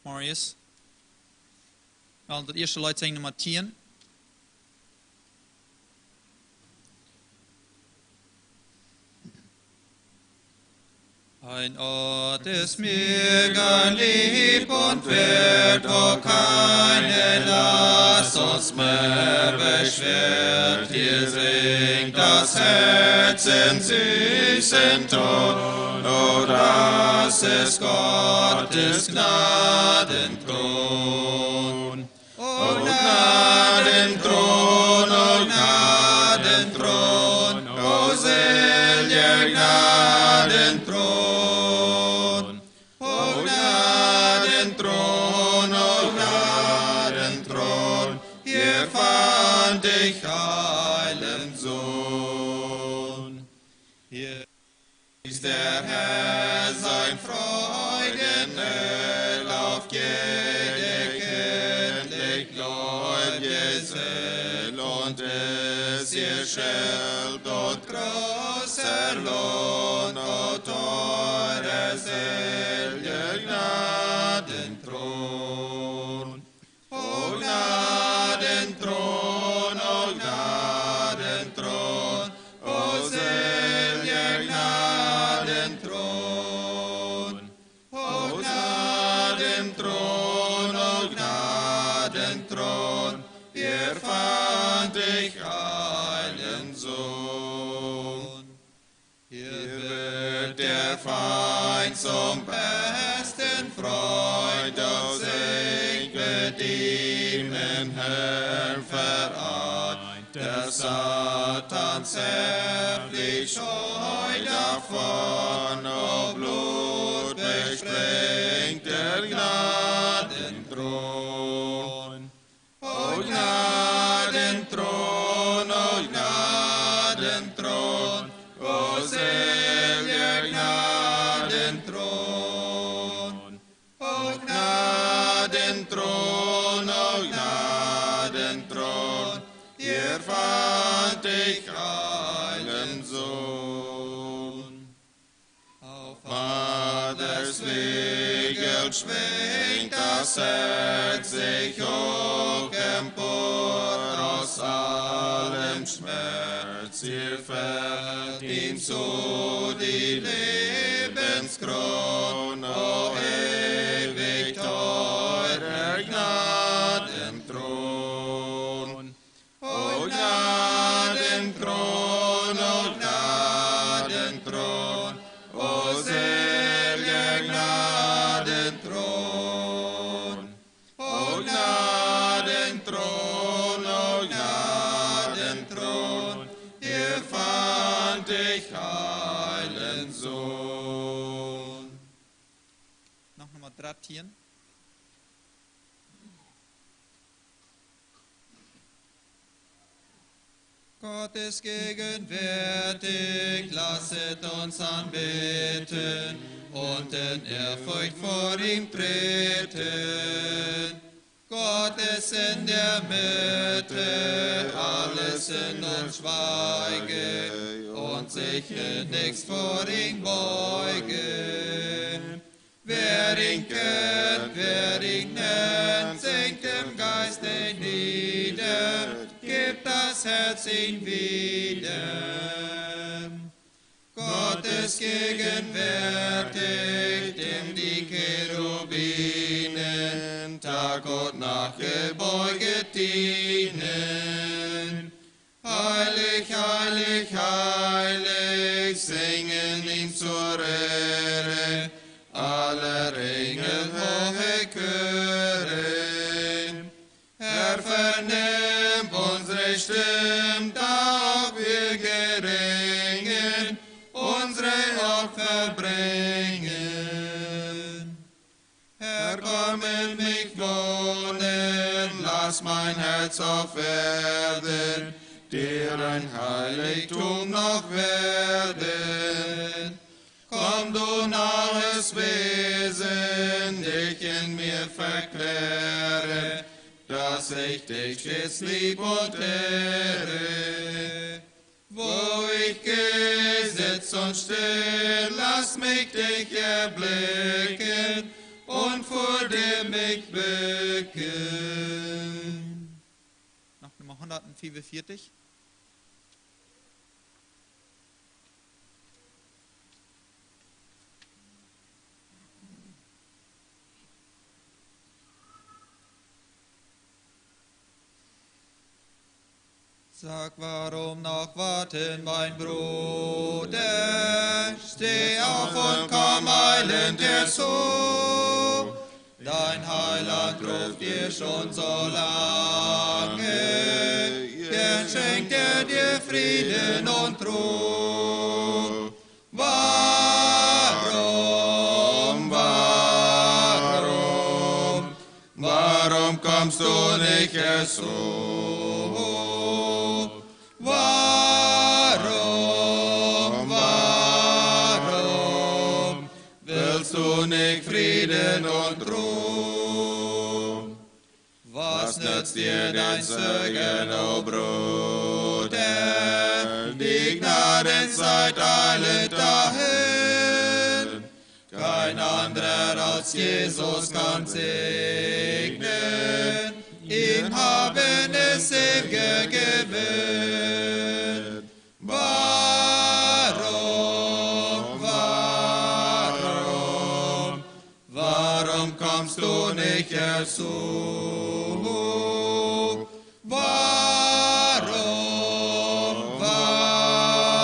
Marius. Wel, dat eerste lied zijn nummer 10. Ein Ort ist mir gar lieb und wird, wo keine Last uns mehr beschwert. Hier singt das Herz in süßen Ton, oh, das ist Gottes Gnadenthron. O Gnadenthron, o Gnadenthron, o seliger Gnadenthron. Ich heilen Sohn. Hier ist der Herr sein Freudenöl auf jede kindlich gläubige Seele, und es ihr Schild und großer Lohn, o teure Seele, Gnadenthron. O Gnadenthron, ich einen Sohn. Hier wird der Feind zum besten Freund, und singt ihm in Herrn vereint. Der Satan zärtlich scheu davon, o Blut besprengt der Gnadenthron. O Gnadenthron, o Gnadenthron, o seliger Gnadenthron. O Gnadenthron, o Gnadenthron, hier fand ich einen Sohn. Auf Vaters Flügel schwingt das Herz sich hoch empor aus allem Schmerz. Ihr fällt ihm zu die Lebenskron, o ewig teurer Gnadenthron. O Gnadenthron, o Gnadenthron, o seliger Gnadenthron. O Gnadenthron, o Gnadenthron, hier fand ich heilen Sohn. Noch Nummer 13. Gott ist gegenwärtig, lasset uns anbeten und in Ehrfurcht vor ihm treten. Gott ist in der Mitte, alles in uns schweige und sich in nichts vor ihm beuge. Wer ihn kennt, wer ihn nennt, sinkt im Geiste nieder, gibt das Herz ihm wieder. Gott ist gegenwärtig, dem die Cherubinen Tag und Nacht gebeuget dienen. Heilig, heilig, heilig, singen ihm zur Ehre aller Engel hohe Chöre. Herr, vernimm unsere Stimme, da auch wir geringen unsere Opfer bringen. Herr, komm in mich wohnen, lass mein Herz auf Erden dir ein Heiligtum noch werden. Komm, du nahes Wesen, dich in mir verkläre, dass ich dich stets lieb und ehre. Wo ich gehe, sitz und still, lass mich dich erblicken und vor dir mich bücken. Noch Nummer 145. Sag, warum noch warten, mein Bruder? Steh auf und komm eilend herzu. Dein Heiland ruft dir schon so lange, gern schenkt er dir Frieden und Ruhe. Warum kommst du nicht herzu? Warum willst du nicht Frieden und Ruhe? Was nützt dir dein Zögern, o Bruder? Die Gnadenzeit eilet dahin. Kein anderer als Jesus kann segnen. Ihm haben es ewige gewährt. Warum kommst du nicht herzu?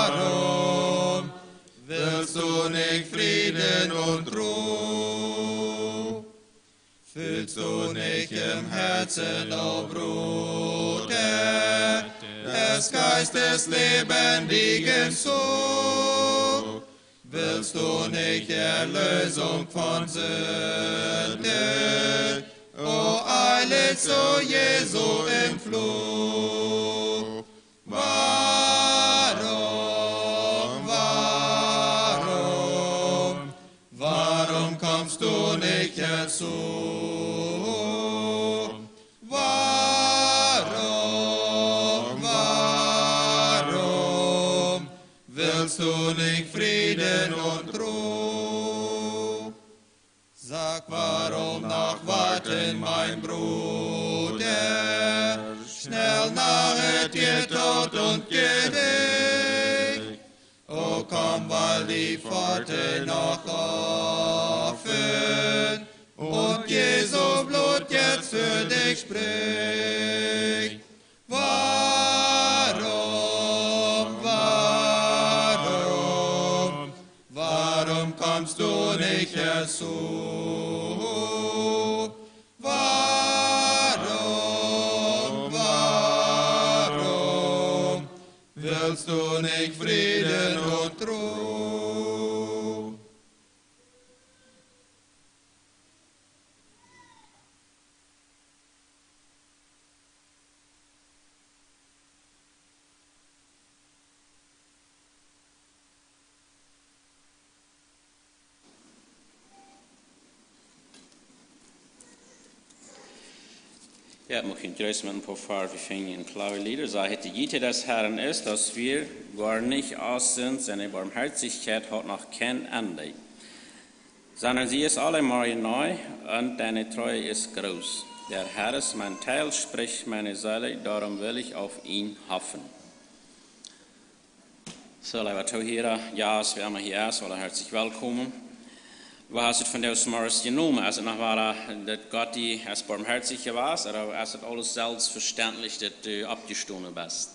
Warum willst du nicht Frieden und Ruhe? Fühlst du nicht im Herzen, o Bruder, des Geistes lebendigen Zug? Willst du nicht Erlösung von Sünde? O eile zu Jesu im Flug. Warum kommst du nicht herzu? Warum willst du nicht Frieden und Ruhe? Sag, warum noch warten, mein Bruder? Schnell nahet dir Tod und Gericht. O komm, weil die Pforte noch offen und Jesu Blut jetzt für dich spricht. Warum kommst du nicht herzu? Warum willst du nicht Frieden und Ruhe? Ja, mag ich juist met een paar Farbe in klaue Lieder sagen. Die Güte des Herrn ist, dass wir gar nicht aus sind, seine Barmherzigkeit hat noch kein Ende. Sondern sie ist allemal neu und deine Treue ist groß. Der Herr ist mein Teil, spricht meine Seele, darum will ich auf ihn hoffen. So, lieve toeheren, ja, wir haben hier erst, alle herzlich willkommen. Wat has het van jou morgens genomen? Als het nog waar dat God die als barmherzig was, oder als het alles selbstverständlich, dat du abgestoßen bist?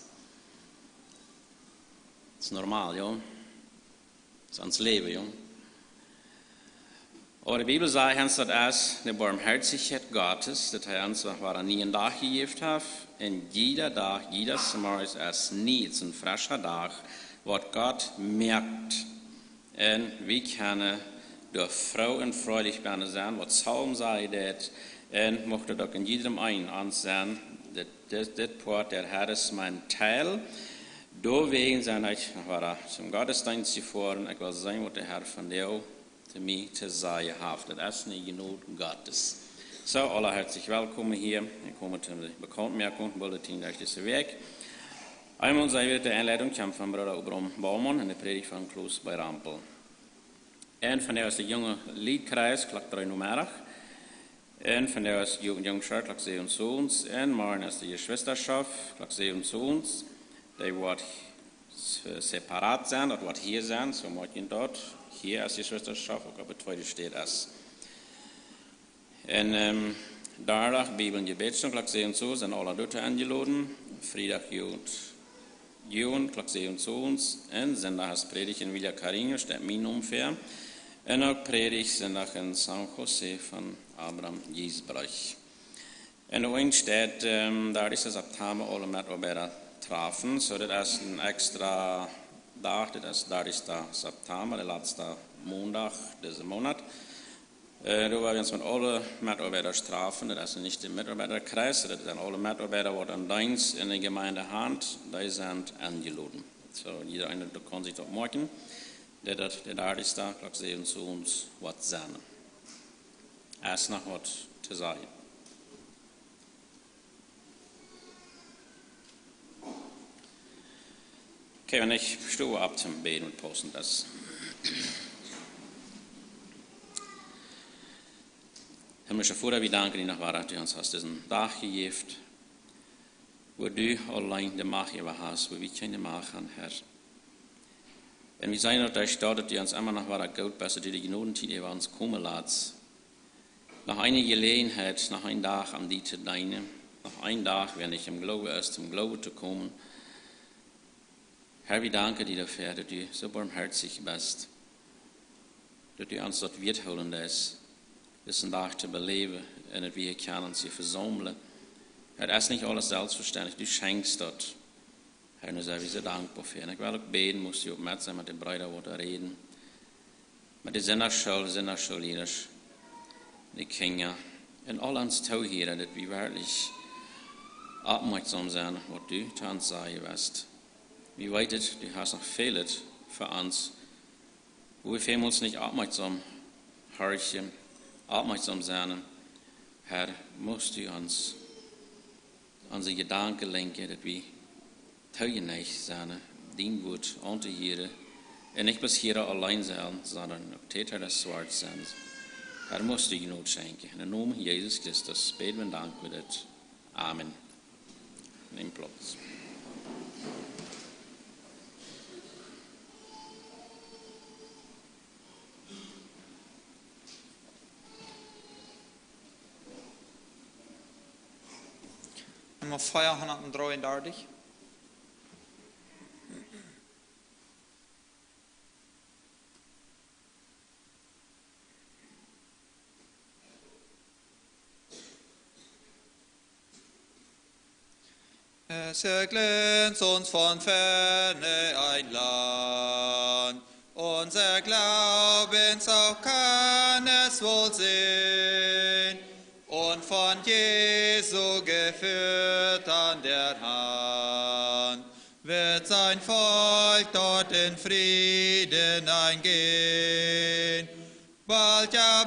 Das ist normal, ja. Das ist ans Leben, ja. Aber die Bibel sagt uns, dass als die Barmherzigkeit Gottes, dass uns noch waar nie een dag gegeven hat, en jeder Tag, jeder morgens als nie, ein frischer Tag, was Gott merkt. Und wir können door vrouw en freudig bijna zijn, wat Psalm zei dat, en mocht het ook in iedereen een aanzien, dat dit poort, der Herr ist mein Teil. Doorwegen zijn ik zum Gottesdienst gefahren, ik wil zijn wat de Herr van jou te mij te zeggen heeft. Dat is niet genoeg Gottes. So, alle herzlich willkommen hier. Wir kommen zu der Bekanntmerkung, Bulletin durch diese Weg. Einmal sei wieder die Einleitung von Bruder Abraham Baumann in der Predigt von Kloos bei Rampel. En van de jonge liedkreis, klok 3 nummerig, En van der is jongschap, klok 7 zoons. En morgen is de geschwisterschap, klok 7 zoons. Die wordt separaat zijn, dat wordt hier zijn. Zo moet je dort, hier als geschwisterschap, ook op het tweede steht als. En daardag Bibel gebedstund, klok 7 zoons, en alle Leute eingeladen. Vrijdag Juden, klok 7 zoons. En zondag is predigt in Villa Carino, staat mijn omver. En ook predigt zondag in San Jose van Abraham Giesbruch. En ooit staat, daar is het september alle met elkaar trafen, zodat is een extra dag, dat is 30 september, de laatste maandag deze maand. Daar we ons met alle Mitarbeiter trafen, dat is niet de Mitarbeiterkreis, dat zijn alle Mitarbeiter worden dienst in de Gemeindehand, die zijn eingeladen. So, jeder eine kann sich dort merken, der 30. klok 7 zu uns wat zijn. Er is nog wat te zeggen. Okay, wenn ich stehe ab zum Beten und posten das. Himmlischer Vater, wir danken dir noch wahr, dass du uns hast diesen Tag gegeben, wo du allein die Macht hast, wo wir keine Macht haben, Herr. Und wir sein auf der Stadt, dass du uns immer noch wahr gut bist, dass du die Gnadenzeit über uns kommen lässt. Nach einer Gelegenheit, nach einem Tag am die zu dienen, nach einem Tag, wenn ich im Glauben ist, zum Glauben zu kommen. Herr, wir danken dir dafür, dass du so barmherzig bist, dass du uns dort wertholend ist, diesen Tag zu beleben und dass wir hier uns hier versammeln. Herr, das ist nicht alles selbstverständlich, du schenkst dort. Herr, und da sind wir so dankbar für. Und ich will auch beten, musst du aufmerksam mit den Brüdern reden, mit den Sinnerschulleaders, die Kinder, und all uns tun hier, dass wir wirklich aufmerksam sein, was du zu uns sagen wirst. Wir weten, du hast noch vieles für uns, wo wir vielmals nicht aufmerksam hören, aufmerksam sein. Herr, musst du uns unsere Gedanken lenken, dass wir teuerlich sein, dein Wort unterhören und nicht bis hier allein sein, sondern auch Täter des Wortes sein. Herr, musst du Gnade schenken. In dem Namen Jesus Christus beten wir und danken wir das. Amen. Nimm Platz. Nummer 533. Es erglänzt uns von ferne ein Land, unser Glaubens auch kann es wohl sehen, und von Jesu geführt an der Hand, wird sein Volk dort in Frieden eingehen. Bald, ja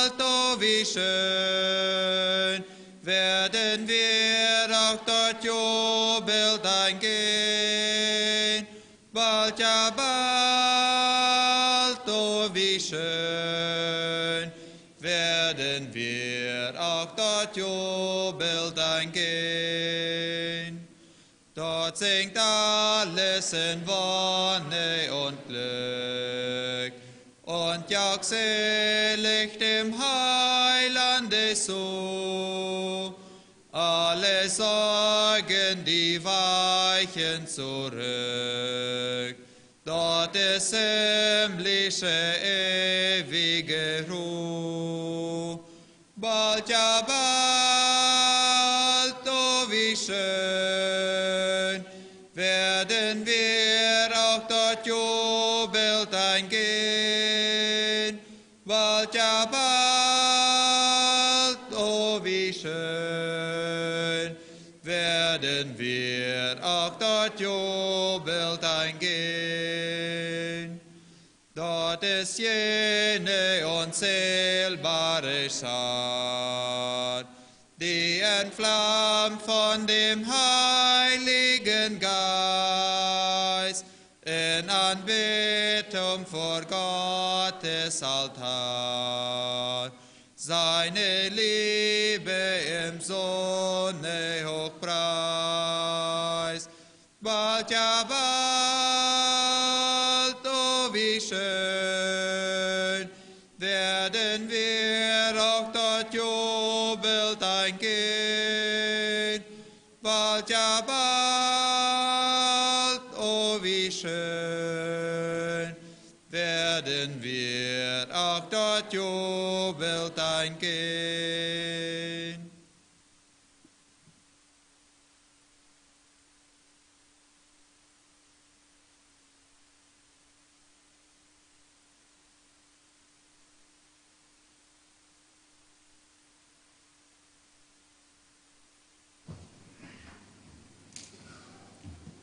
bald, oh wie schön, werden wir auch dort jubelnd eingehen. Bald, ja bald, oh wie schön, werden wir auch dort jubelnd eingehen. Dort singt alles in Wonne und Glück und jauchzt selig dem Heilande zu. Alle Sorgen, die weichen zurück. Dort ist himmlische ewige Ruhe. Bald, ja bald, oh wie schön, werden wir auch dort jubelnd eingehen. Bald, ja bald, oh wie schön, werden wir auch dort jubelnd eingehen. Dort ist jene unzählbare Schar, die entflammt von dem Heiligen Geist, in Anbetung vor Gottes Altar. seine Liebe im Sohne hochpreis. Bald, ja bald, oh wie schön, werden wir auch dort jubelt ein Kind. Bald, ja bald, oh wie schön, werden wir auch dort jubelt ein Kind.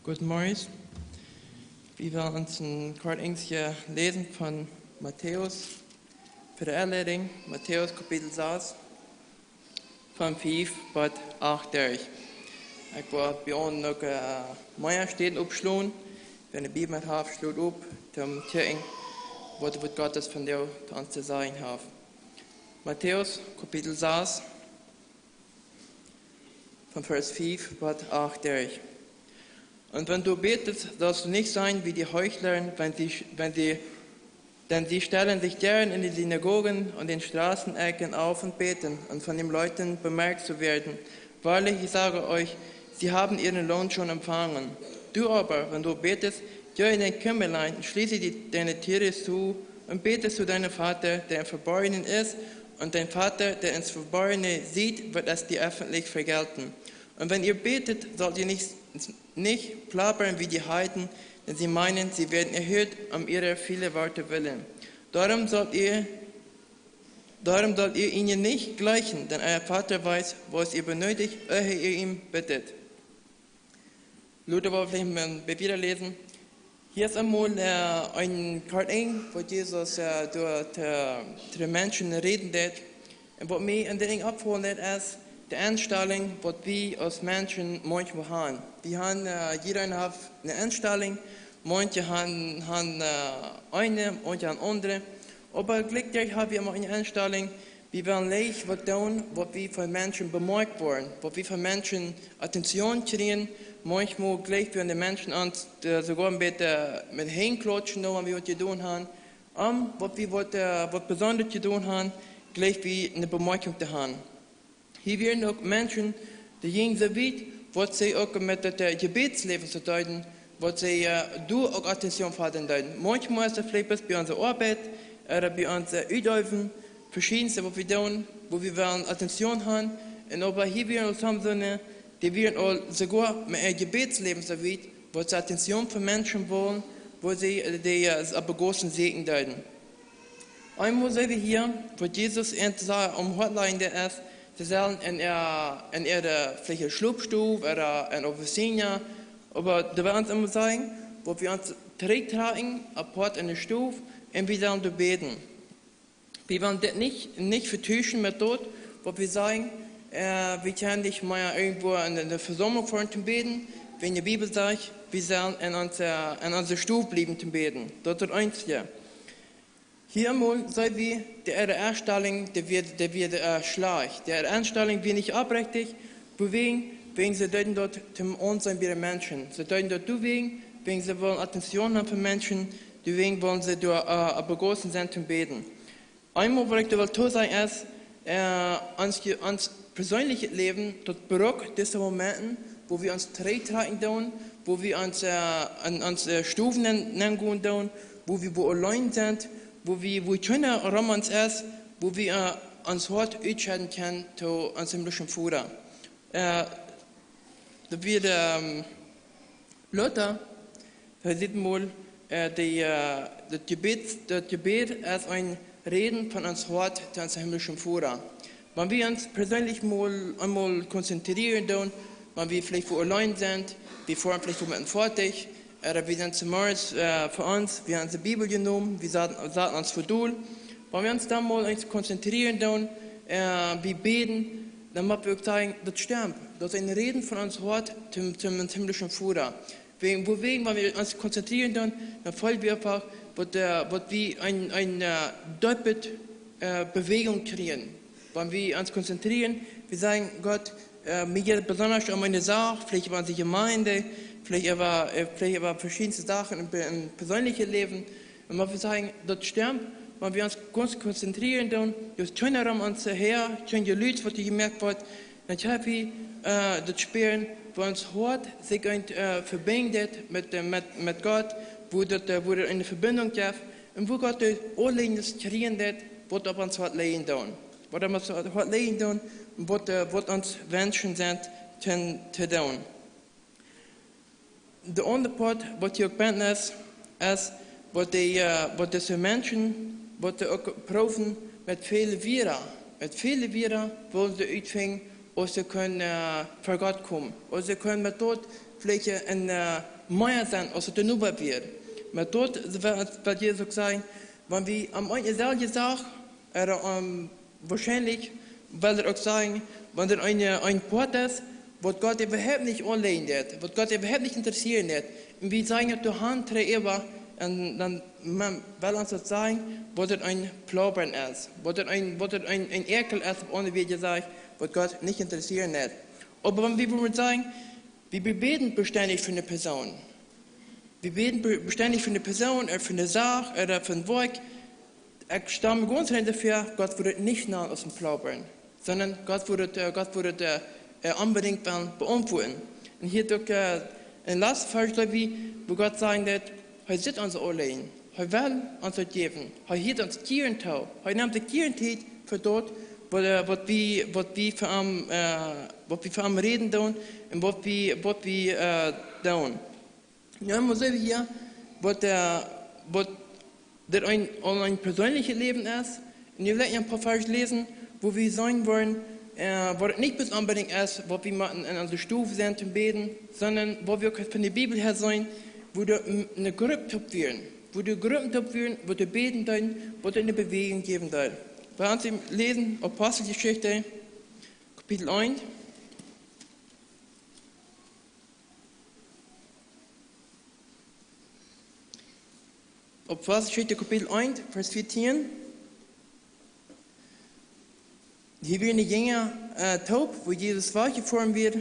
Guten Morgen. Wir wollen uns ein kurzes lesen von Matthäus für die Erleding, Matthäus Kapitel 6, von 5 bis 8 durch. Ich werde bei uns noch mehr Stellen aufschlagen. Wenn die Bibel mit hat, schlägt auf, zum Checken, was Gottes von dir zu uns zu sagen hat. Matthäus Kapitel 6, von Vers 5 bis 8 durch. Und wenn du betest, sollst du nicht sein wie die Heuchler, denn sie stellen sich gern in die Synagogen und den Straßenecken auf und beten, um von den Leuten bemerkt zu werden. Wahrlich, ich sage euch, sie haben ihren Lohn schon empfangen. Du aber, wenn du betest, geh in dein Kämmerlein, schließe deine Türe zu und betest zu deinem Vater, der im Verborgenen ist, und dein Vater, der ins Verborgene sieht, wird es dir öffentlich vergelten. Und wenn ihr betet, sollt ihr nicht plappern wie die Heiden, denn sie meinen, sie werden erhört um ihrer vielen Worte willen. Darum sollt ihr ihnen nicht gleichen, denn euer Vater weiß, was ihr benötigt, ehe ihr ihm bittet. Luther wollen wir vielleicht wieder lesen. Hier ist einmal ein Karten, wo Jesus durch die Menschen reden wird. Und was mir in der abholen ist, die Einstellung, was wir als Menschen manchmal haben. Wir haben, jeder hat eine Einstellung, manche haben eine, manche haben andere. Aber gleichzeitig haben wir immer eine Einstellung, wir wollen leicht was tun, was wir von Menschen bemerkt worden, was wir von Menschen Attention kriegen. Manchmal gleich werden die Menschen uns sogar ein bisschen mit hinklatschen, wenn wir was getan haben. Was wir was Besonderes getan haben, gleich wie eine Bemerkung zu haben. Hier werden auch Menschen, die gehen so weit, was sie auch mit dem Gebetsleben zu tun, was sie auch Attention verhalten tun. Manchmal ist es vielleicht bei unserer Arbeit oder bei unseren Übungen, verschiedenste, was wir tun, wo wir Attention haben. Und aber hier werden auch so die werden auch sogar mit ihrem Gebetsleben so weit, wo sie Attention von Menschen wollen, wo sie die aber großen Segen deuten. Einmal sehen wir hier, wo Jesus Hotline der ist, sie sollen in ihrer vielleicht Schlupfstube oder in Officina, aber da werden uns immer sagen, wo wir uns tragen, apart in der Stufe, und wir sollen beten. Wir wollen das nicht vertuschen mit dort, wo wir sagen, wir können nicht mal irgendwo in der Versammlung vor uns beten, wenn die Bibel sagt, wir sollen in unserer Stufe bleiben zu beten. Das ist das Einzige. Hier einmal sehen wir, die Erstellung, die wird schlecht. Die Erstellung wird nicht abrechtig, wegen sie deuten dort zum Unsein bei den Menschen. Sie deuten dort wegen sie wollen Attention haben für Menschen, wegen wollen sie durch ein großen Zentrum beten. Einmal, was ich da will sagen, ist, uns persönliches Leben, dort braucht diese Momente, wo wir uns tragen tun, wo wir uns Stufen nennen tun, wo wir allein sind, wo wir können uns ist, wo wir uns Wort entscheiden können zu uns himmlischen Vater. Da wird Luther, da sieht man, das Gebet ist ein Reden von uns Wort zu uns himmlischen Vater. Wenn wir uns persönlich einmal konzentrieren tun, wenn wir vielleicht wo allein sind, wir fahren vielleicht mit einem Fahrzeug, oder wir sind zum Morgens für uns, wir haben die Bibel genommen, wir sahen uns vor Duhl. Wenn wir uns dann mal konzentrieren tun, wir beten, dann müssen wir auch sagen, das stimmt. Das ist ein Reden von uns Wort zum himmlischen Vater. Wenn wir uns konzentrieren tun, dann folgen wir einfach, was wir eine doppelte Bewegung kriegen. wenn wir uns konzentrieren, wir sagen, Gott, mir geht besonders um eine Sache, vielleicht über unsere Gemeinde, vielleicht über verschiedene Sachen im persönlichen Leben. Und wenn wir sagen, das stimmt, wenn wir uns ganz konzentrieren, dann ist schön um uns her, schön die Leute, was gemerkt wird, dann haben wir das Spielen, wo uns Hort sich verbindet mit Gott, wo das eine Verbindung gibt, und wo Gott allein das kriegen wird, was auf uns hat legen tun. Was uns hat legen tun, und was uns Wünschen sind, zu tun. Der andere Part, was ich auch bin, ist, was diese Menschen, was sie auch prüfen, mit vielen Viren. Mit vielen Viren wollen sie uitvingen, als sie können vor Gott kommen. Als sie können mit dort vielleicht ein mehr sein, als sie nur wird. Mit dort wird Jesus sagen, wenn wir am Ende selber sagen, wahrscheinlich will auch sagen, wenn er ein Port ist, was Gott überhaupt nicht anlegen wird, was Gott überhaupt nicht interessieren wird, und wir sagen, die Hand trägt und dann will uns das sagen, was ein Plaubern ist, was ein Ekel ist, ohne wie gesagt, was Gott nicht interessieren wird. Aber wenn wir sagen, wir beten beständig für eine Person, wir beten beständig für eine Person, oder für eine Sache, oder für ein Werk, ich stamme ganz dafür, Gott würde nicht nach aus dem Plaubern, sondern Gott würde unbedingt beantworten. Und hier durch ein letzter Vers, wo Gott sagen wird, er sitzt uns allein, er will uns das geben, er hielt uns Tieren tau, er nimmt die Tierentät für dort, was wir für ihn reden tun und was wir tun. Ja, muss ich hier, was ein persönliches Leben ist, und wir werden ein paar Vers lesen, wo wir sagen wollen, wo es nicht bis unbedingt ist, wo wir in unserer Stufe sind und beten, sondern wo wir von der Bibel her sein, wo wir eine Gruppe werden, wo wir beten können, wo wir eine Bewegung geben können. Wir uns lesen Apostelgeschichte, Kapitel 1. Apostelgeschichte, Kapitel 1, Vers 14. Hier werden die Jünger taub, wo Jesus wahrgeformt wird,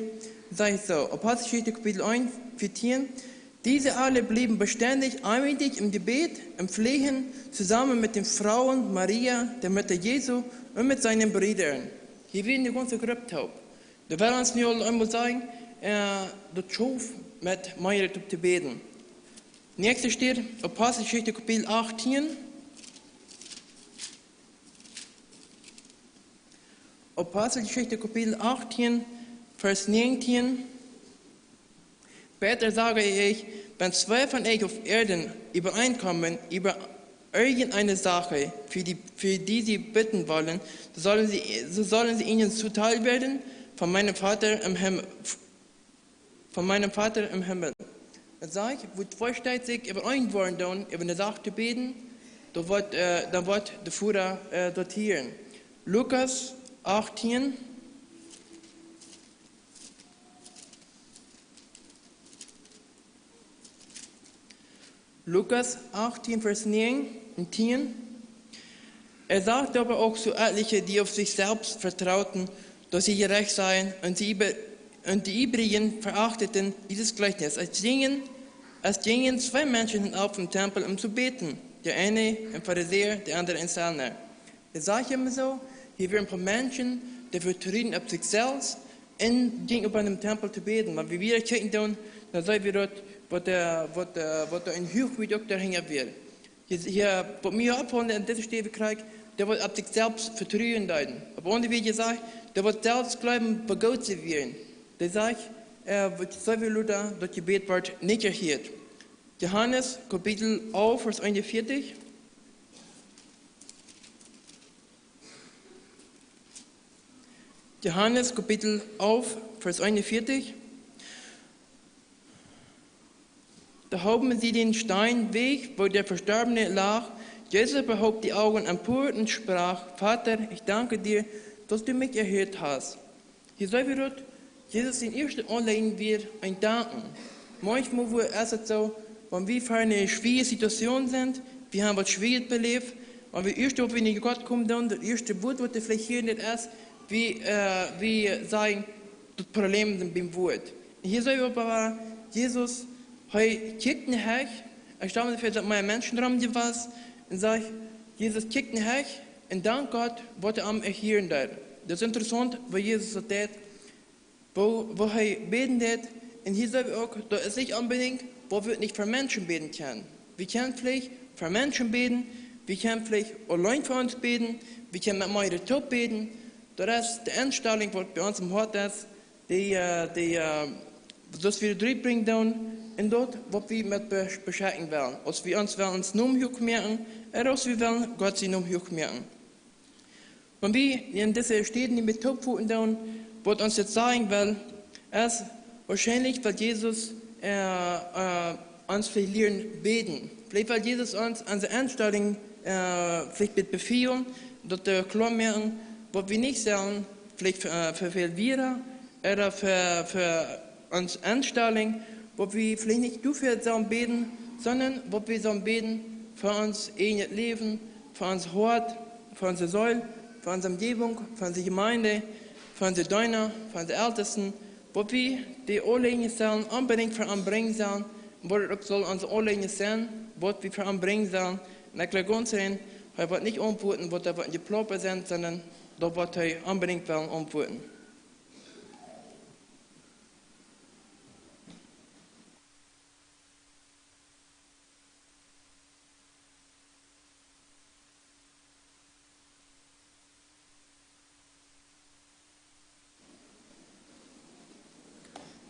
sage ich so, Apostelgeschichte Kapitel 1, 14. Diese alle blieben beständig einmütig im Gebet, im Flehen, zusammen mit den Frauen Maria, der Mutter Jesu, und mit seinen Brüdern. Hier werden die ganze Gruppe taub. Da werden uns nicht einmal sagen, das schuf mit Maria zu beten. Nächste steht Apostelgeschichte Kapitel 18. Apostelgeschichte Kapitel 18, Vers 19. Später sage ich, wenn zwei von euch auf Erden übereinkommen über irgendeine Sache, für die sie bitten wollen, so sollen sie ihnen zuteil werden von meinem Vater im Himmel. Das sage ich, wo zwei Städte sich übereinwollen, über eine Sache zu beten, dann wird der Führer dotieren. Lukas 18. Lukas 18, Vers 9 und 10. Er sagt aber auch zu etlichen, die auf sich selbst vertrauten, dass sie gerecht seien, und die übrigen verachteten dieses Gleichnis. Es gingen zwei Menschen auf den Tempel, um zu beten. Der eine ein Pharisäer, der andere ein Zöllner. Das sage ich immer so, hier werden ein paar Menschen, die vertrauen auf sich selbst, und gehen auf einem Tempel zu beten. Wenn wir wieder kicken, dann sehen wir dort, was ein Hochviadukt da hängen wird. Hier, bei mir abholen, an dieser Stelle kriegt, der wird auf sich selbst vertrauen deuten. Aber ohne wie gesagt, der wird selbst glauben, bei Gott zu werden. Der sagt, so wie Luther, das Gebet wird nicht erhört. Johannes, Kapitel 11, Vers 41. Johannes, Kapitel 11, Vers 41. Da haben sie den Stein weg, wo der Verstorbene lag. Jesus behob die Augen empor und sprach, Vater, ich danke dir, dass du mich erhört hast. Hier sehen wir dort, Jesus in erster Anleitung wird ein Danken. Manchmal ist es so, wenn wir für eine schwierige Situation sind, wir haben was Schwieriges belebt, Und das erste, was wir in Gott kommen, dann, das erste Wort, was wir vielleicht hier nicht ist, wie sagen, das Problem sind beim Wort. Und hier sagen wir aber, Jesus, hij kijkt naar haar. Ik stel me voor dat mijn mensen erom was. En zeg, Jesus kijkt naar haar. En dank God wat hij hem hier deed. Dat is interessant, wat Jezus dat deed. Wo hij beten deed. En hier zeggen we ook, dat is niet unbedingt, wo wir nicht für Menschen beten können. Wir können vielleicht für Menschen beten. Wir können vielleicht allein für uns beten. Wir können mit meiner Top beten. Das ist die Einstellung, die bei uns im Hort ist. Das wir durchbringen dann in dort, was wir mit beschäftigen wollen. Als wir uns nur merken, oder als wir wollen Gott sie nur merken. Und wir in diese Städten, die mit Topfuten dann, was uns jetzt sagen will, ist wahrscheinlich, weil Jesus uns vielleicht lernen beten. Vielleicht weil Jesus uns an der Einstellung vielleicht mit befehlen, dass wir klar merken, was wir nicht sagen, vielleicht für viel wir oder für uns Einstellung, wo wir vielleicht nicht dafür beten, sondern wo wir beten für uns eigenes Leben, für uns Hort, für unsere Säule, für unsere Umgebung, für unsere Gemeinde, für unsere Deuner, für unsere Ältesten, wo wir die Anliegen sollen, unbedingt für anbringen sollen, wo es auch soll unsere Anliegen sein, was wir für anbringen sollen. Und ich glaube ganz rein, er wird nicht antworten, was er die Ploppe sind, sondern da wird er unbedingt antworten.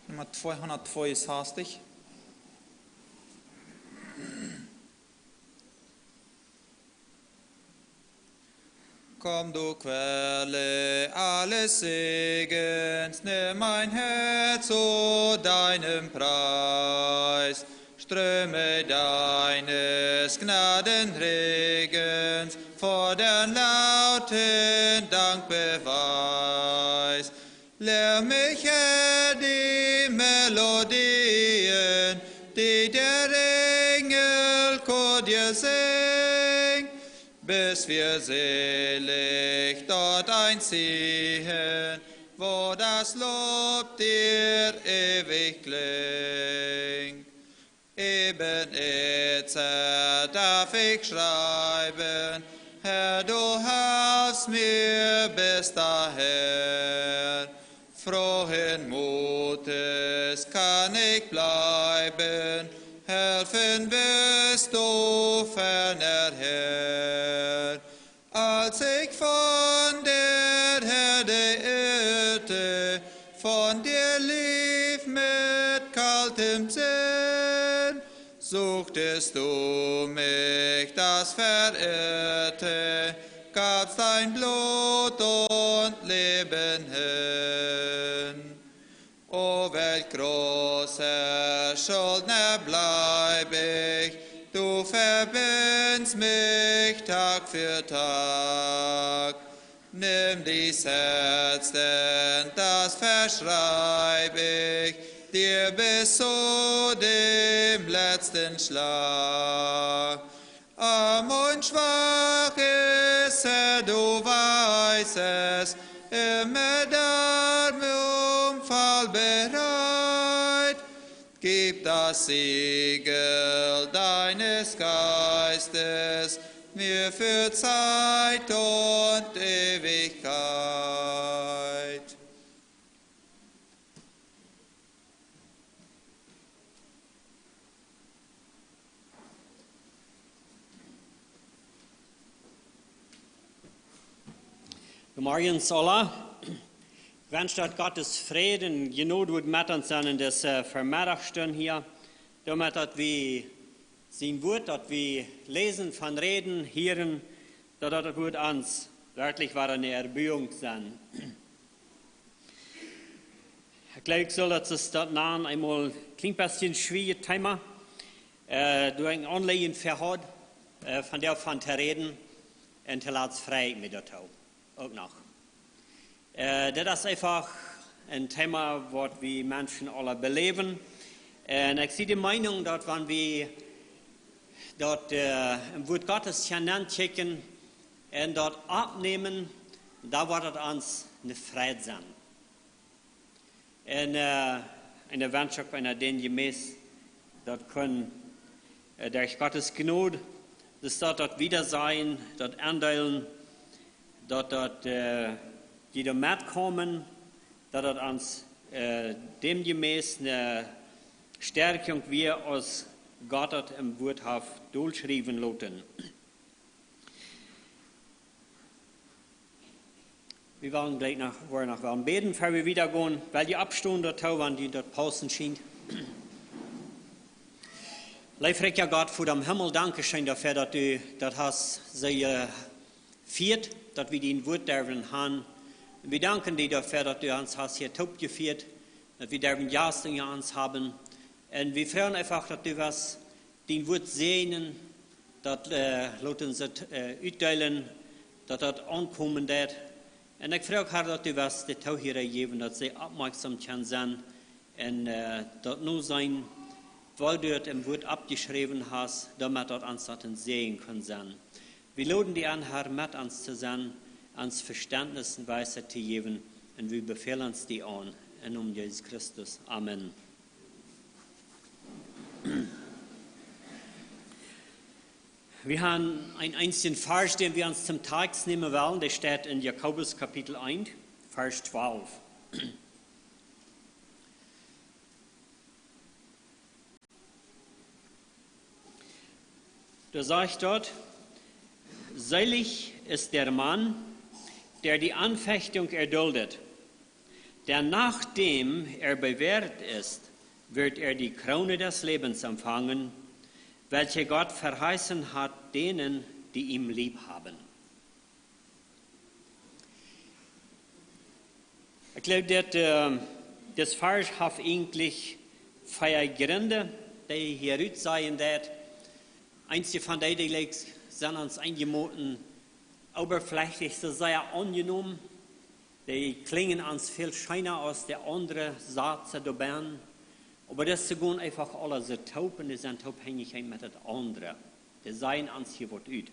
Nummer 262. Komm, du Quelle alles Segens, nimm mein Herz zu deinem Preis. Ströme deines Gnadenregens vor den lauten Dankbeweis. Lehr mich, Herr, die Melodien, die der Engelchor dir singt, bis wir selig dort einziehen, wo das Lob dir ewig klingt. Eben jetzt darf ich schreiben, Herr, du halfst mir bis daher. Frohen Mutes kann ich bleiben, helfen wirst du, ferner Herr. Als ich von der Herde irrte, von dir lief mit kaltem Sinn, suchtest du mich, das Verirrte, gabst dein Blut und Leben hin. O welch großer Schuldner bleib ich, du verbindst mich Tag für Tag. Nimm dies Herz, denn das verschreib ich dir bis zu dem letzten Schlag. Arm und schwach ist er, du weißt es, immer darum Fall bereit. Gib das Siegel deines Geistes mir für Zeit und Ewigkeit. Guten Morgen, Sola. Ich wünsche euch Gottes Frieden, genug mit uns sein in dieser Vermittagsstunde hier, damit wir sein Wort, dass wir lesen, von reden, hören, dass das Wort uns wirklich eine Erbauung sein. Ich glaube, ich soll das dann einmal ein klein bisschen schwieriges Thema, durch ein Anliegen verhat, von der zu reden, und lasst frei mit der Tau. Auch noch. Das ist einfach ein Thema, was wir Menschen alle beleben. Und ich sehe die Meinung, dass wenn wir dort im Wort Gottes hinein checken, und dort abnehmen, da wird es uns eine Freude sein. Und eine Wünsche einer den gemäß, dort können durch Gottes Gnade, dass dort wieder sein, dort andeilen, dort wieder mitkommen, dort uns demgemäß eine Stärkung wir aus Gott im Wort haben durchschreiben lassen. Wir wollen gleich noch beten, bevor wir wieder gehen, weil die Abstunde dort waren, die dort Pausen schien. Leifrig ja Gott vor dem Himmel, danke schön dafür, dass du das hast sie viert, dass wir den Wort dürfen haben. Wir danken dir dafür, dass du uns hast hier top geführt, dass wir dürfen Jastung uns haben. Und wir freuen einfach, dass du was den Wort sehen, dass uns das uitdelen, dass das ankommen wird. Und ich frage Herr, dass du was die Tauhierer geben, dass sie aufmerksam sein und dass nur sein, weil du das im Wort abgeschrieben hast, damit dort uns das sehen können sein. Wir laden dich an, Herr, mit uns zu sein, uns Verständnis und Weisheit zu geben und wir befehlen uns die an. In Namen Jesus Christus. Amen. Wir haben einen einzigen Vers, den wir uns zum Tag nehmen wollen, der steht in Jakobus Kapitel 1, Vers 12. Da sagt dort, selig ist der Mann, der die Anfechtung erduldet, denn nachdem er bewährt ist, wird er die Krone des Lebens empfangen, welche Gott verheißen hat denen, die ihm lieb haben. Ich glaube, das Vers hat eigentlich vier Gründe, die hier sein werden. Einzige von denen, die sind uns eingemoten, oberflächlich sehr angenommen. Die klingen uns viel schöner als der andere Sätze da werden. Aber das sind einfach alle so taub und die sind abhängig mit das andere. Die seien uns hier was ut.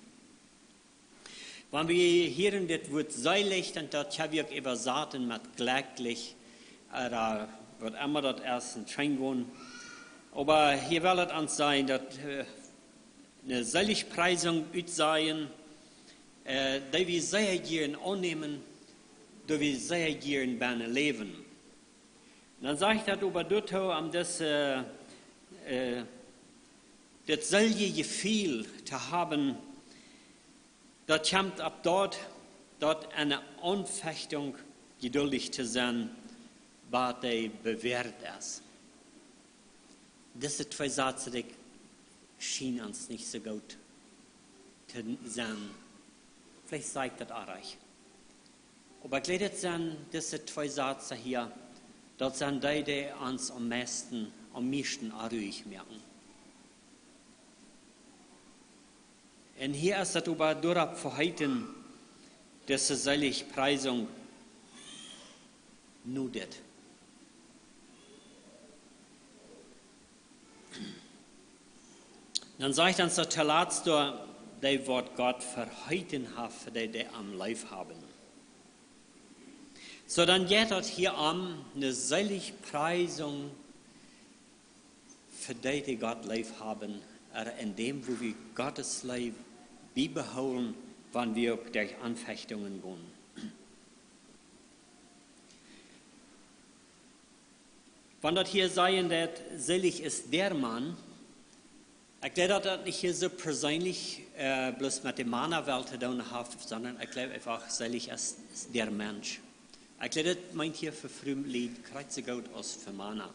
Wenn wir hören, das Wort seilig, dann das habe ich übersaten mit glücklich, oder wird immer das erste Schein. Aber hier will es uns sein, dass eine Seligpreisung ut sein, die wir sehr gerne annehmen, die wir sehr gerne leben. Und dann sage ich das über dort, das selbe Gefühl zu haben, das kommt ab dort eine Anfechtung geduldig zu sein, was die bewährt ist. Das sind zwei Sätze, die schienen uns nicht so gut zu sein. Vielleicht sagt das auch recht. Aber gleitet sind diese zwei Sätze hier, das sind die, die uns am meisten ruhig merken. Und hier ist das über durch verhalten, diese Seligpreisung nur das. Dann sagt uns der Talat, die Wort Gott verhalten hat, für die am Leib haben. So dann geht es hier eine Seligpreisung für die Gott lieb haben, in dem, wo wir Gottes Leib beibehalten, wenn wir durch Anfechtungen gehen. Wenn das hier sagen, dass selig ist der Mann, ich glaube, dass das nicht hier so persönlich bloß mit der Männerwelt zu tun hat, sondern ich glaube einfach, selig ist der Mensch. Ich glaube, das meint hier für Frühlied kreuzigout als für Männer.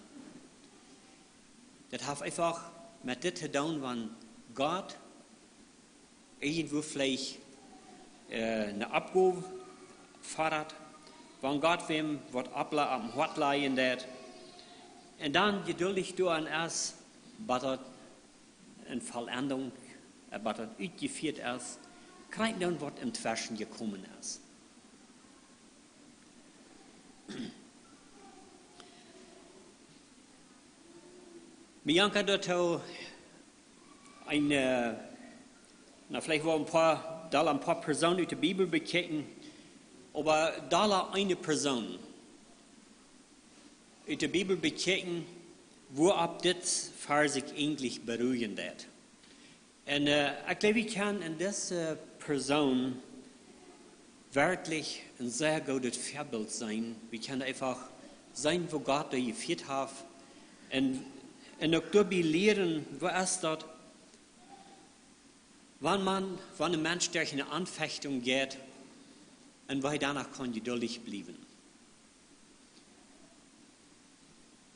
Das hat einfach mit dem zu tun, wenn Gott irgendwo vielleicht eine Abgabe fordert, wenn Gott wem was am Hort leihen wird, und dann geduldig durch erst, was das in Vollendung, was das ausgeführt ist, kriegt dann was im Zwischen gekommen ist. Bianca dort vielleicht war ein paar da ein paar Personen aus der Bibel bekijken, aber da eine Person aus der Bibel bekijken, wo ab dit Vers sich eigentlich beruhigen wird. Und ich glaube, ich kann in dieser Person wirklich ein sehr gutes Vorbild sein. Wir können einfach sein, wo Gott da geführt hat. Und auch dabei lernen, wo ist das, wenn ein Mensch durch eine Anfechtung geht und wo er danach kann geduldig bleiben.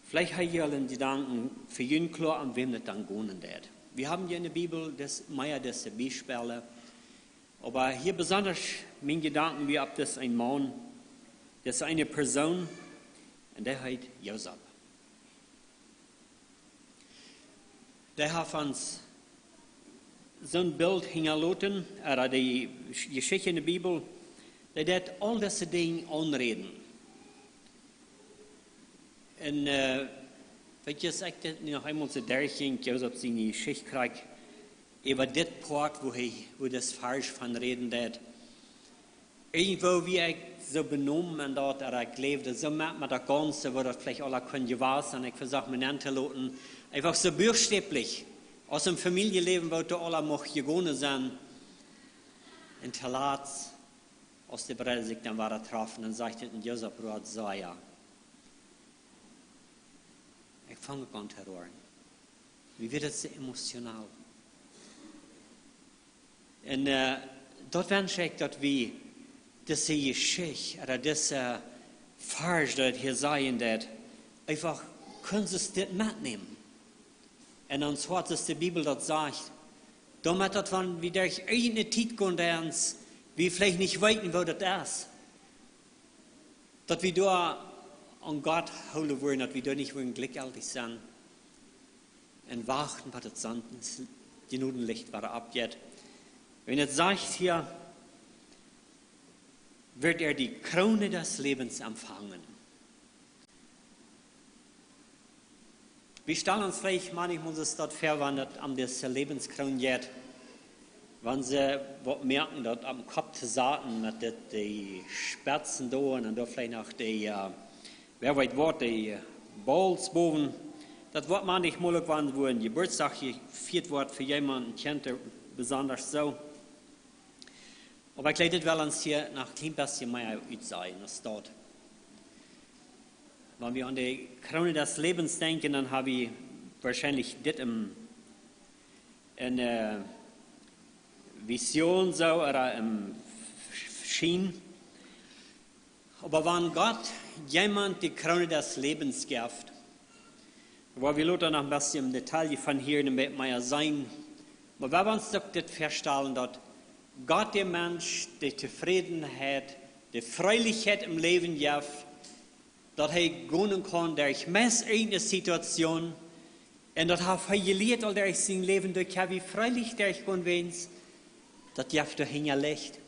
Vielleicht habe ich einen Gedanken für jeden klar, an wem das dann gehen wird. Wir haben hier in der Bibel mehr diese Beispiele, aber hier besonders mein Gedanken, wie ob das ein Mann, das ist eine Person, und der heißt Josef. Der hat uns so ein Bild hingelassen, die Geschichte in der Bibel, der hat all diese Dinge anreden. Und weet je, als ik dit nog eenmaal zo durchging, Josef seine Geschichte krijg, über das Part, wo das falsch von reden wird. Irgendwo, wie ich so benommen und dort, ich lebte, so merkt man das Ganze, wo das vielleicht alle können gewahr sein, ich versuche mir nicht zu lassen, einfach so buchstäblich, aus dem Familienleben, wo du alle noch gegangen sind, und verlatzt, aus der Brille sich dann war getroffen, und sagte Josef, Bruder, so ja. Ich fange an zu hören. Wie wird es so emotional? Und dort wünsche ich, dass wir diese Geschichte oder diese Vers, die hier sein wird, einfach konsistent mitnehmen. Und dann hat es die Bibel dort sagt, damit, dass wenn wir durch irgendeine Zeit gehen, wir vielleicht nicht wissen, wo das ist, dass wir da an Gott holen wollen, dass wir da nicht glücklich sind und warten, was das die Notenlicht, was abgeht. Wenn es sagt hier, wird er die Krone des Lebens empfangen. Wir stellen uns vielleicht manchmal das dort vor, wenn das an dieser Lebenskrone geht, wenn sie merken, dass am Kopf saßen, mit die Sperzen da und da vielleicht noch die wer weiß was, die Balls boven, das wird manchmal auch, wo ein Geburtstag gefeiert wird für jemanden, kennt er besonders so. Aber ich glaube, das will uns hier nach ein bisschen mehr sein, als dort. Wenn wir an die Krone des Lebens denken, dann habe ich wahrscheinlich das in Vision so oder im Schien. Aber wenn Gott jemand die Krone des Lebens gibt, wo wir Luther noch ein bisschen im Detail von hier damit mehr sein, aber wenn wir uns das feststellen, dass Gott dem Mensch die Zufriedenheit, die Fröhlichkeit im Leben gibt, dass er gehen kann durch irgendeine Situation, und dass er gelehrt, all durch sein Leben, durch wie fröhlich durch gehen will, das gibt er hingelegt.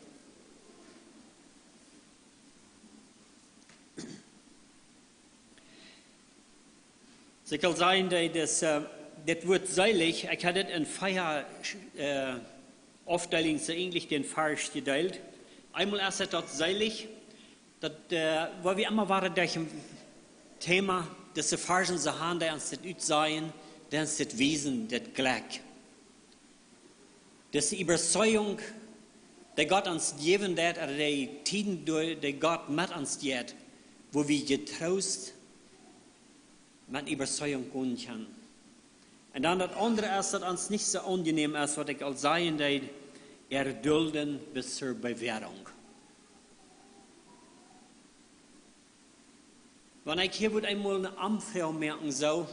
Es kann sein, dass das Wort seilig, ich habe das in Feier Aufteilung so ähnlich den Vers geteilt. Einmal ist es dort seilig, wo wir immer waren durch ein Thema, dass die Versen so haben, die uns das sein, die uns das Wesen, das Glück. Das ist die Überzeugung, die Gott uns geben wird, oder die Tiden, die Gott mit uns gibt, wo wir getrost mit Überzeugung gehen können. Und dann das andere ist, dass uns nicht so angenehm ist, was ich als sagen will, erdulden bis zur Bewährung. Wenn ich hier einmal eine Amtfrau merken so,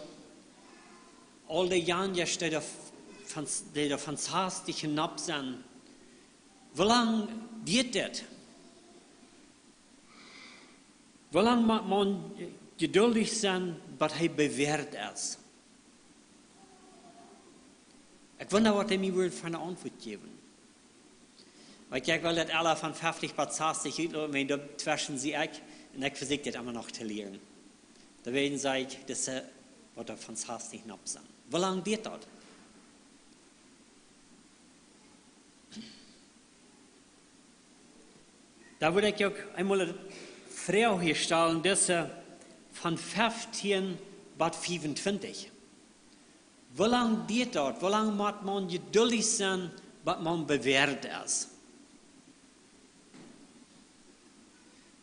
all die Jahre, die da fantastisch hinab sind, wie lange geht das? Wie lange muss man geduldig sein, was er bewährt ist? Ich wundere, was er mir für eine Antwort geben. Weil ich will das alle von 50 bis 60 Leute, wenn da zwischen sie ich, und ich versuche das immer noch zu lernen. Da werden sie, das ist, was da fantastisch knapp sind. Wie lange geht das? Da würde ich auch einmal eine Frage hier stellen, das von 15 bis 25. Wie lange geht das? Wie lange muss man geduldig sein, bis man bewährt ist?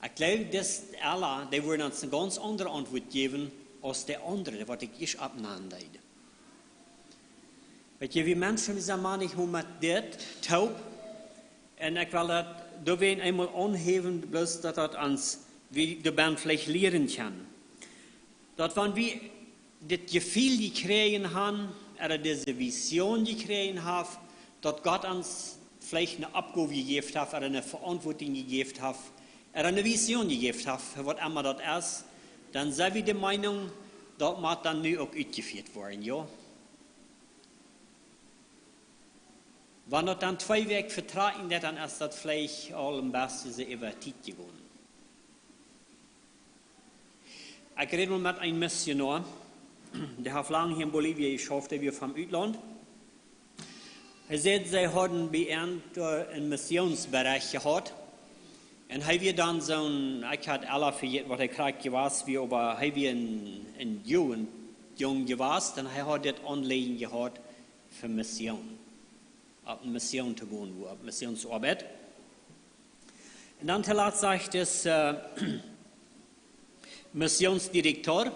Ich glaube, dass alle, die würden uns eine ganz andere Antwort geben, als der andere, was ich erst abnehme. Weet je, wie Menschen sagen, man, ich habe mit dit, taub, und ich will das, da werden einmal anheben, bloß, dass das uns, wie du ben vielleicht lehren kann. Dat wenn wir das Gefühl gekriegt haben, oder diese Vision gekriegt haben, dass Gott uns vielleicht eine Abgabe gegeben hat, oder eine Verantwortung gegeben hat, oder eine Vision gegeben hat, für was immer das ist, dann sind wir der Meinung, das muss dann nu auch ausgeführt werden, ja. Wenn das dann 2 Wochen vertragen, dann ist das vielleicht all am besten so über die Zeit gegangen. Ich rede mal mit einem Missionar, der hat lange hier in Bolivien geschafft, der wir vom Ausland. Er sagt, sie hatten bei ihm einen Missionsbereich gehabt. Und er wir dann so ein, ich hatte alle vergessen, was er gerade gewusst wie, aber er wir ein Jung gewusst, und er hat das Anliegen gehabt für Mission. Auf eine Mission zu gehen, auf Missionsarbeit. Und dann sagt das Missionsdirektor,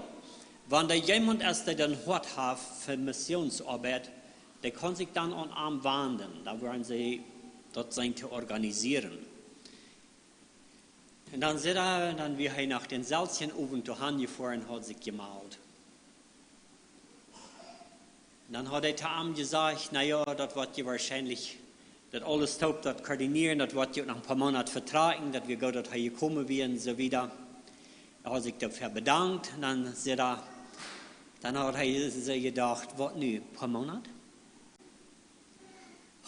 wenn da jemand ist, der den Hort hat für Missionsarbeit, der kann sich dann an Arm wandern. Da wollen sie dort sein zu organisieren. Und dann sind dann wir nach den Salzchen oben zu Hand gefahren und hat sich gemalt. Und dann hat er zu ihm gesagt, naja, das wird ja wahrscheinlich, das alles taub, das koordinieren, das wird ja nach ein paar Monaten vertragen, dass wir dort hier kommen werden und so wieder. Er hat sich dafür bedankt, und dann hat er sich gedacht, was nu, ein paar Monate?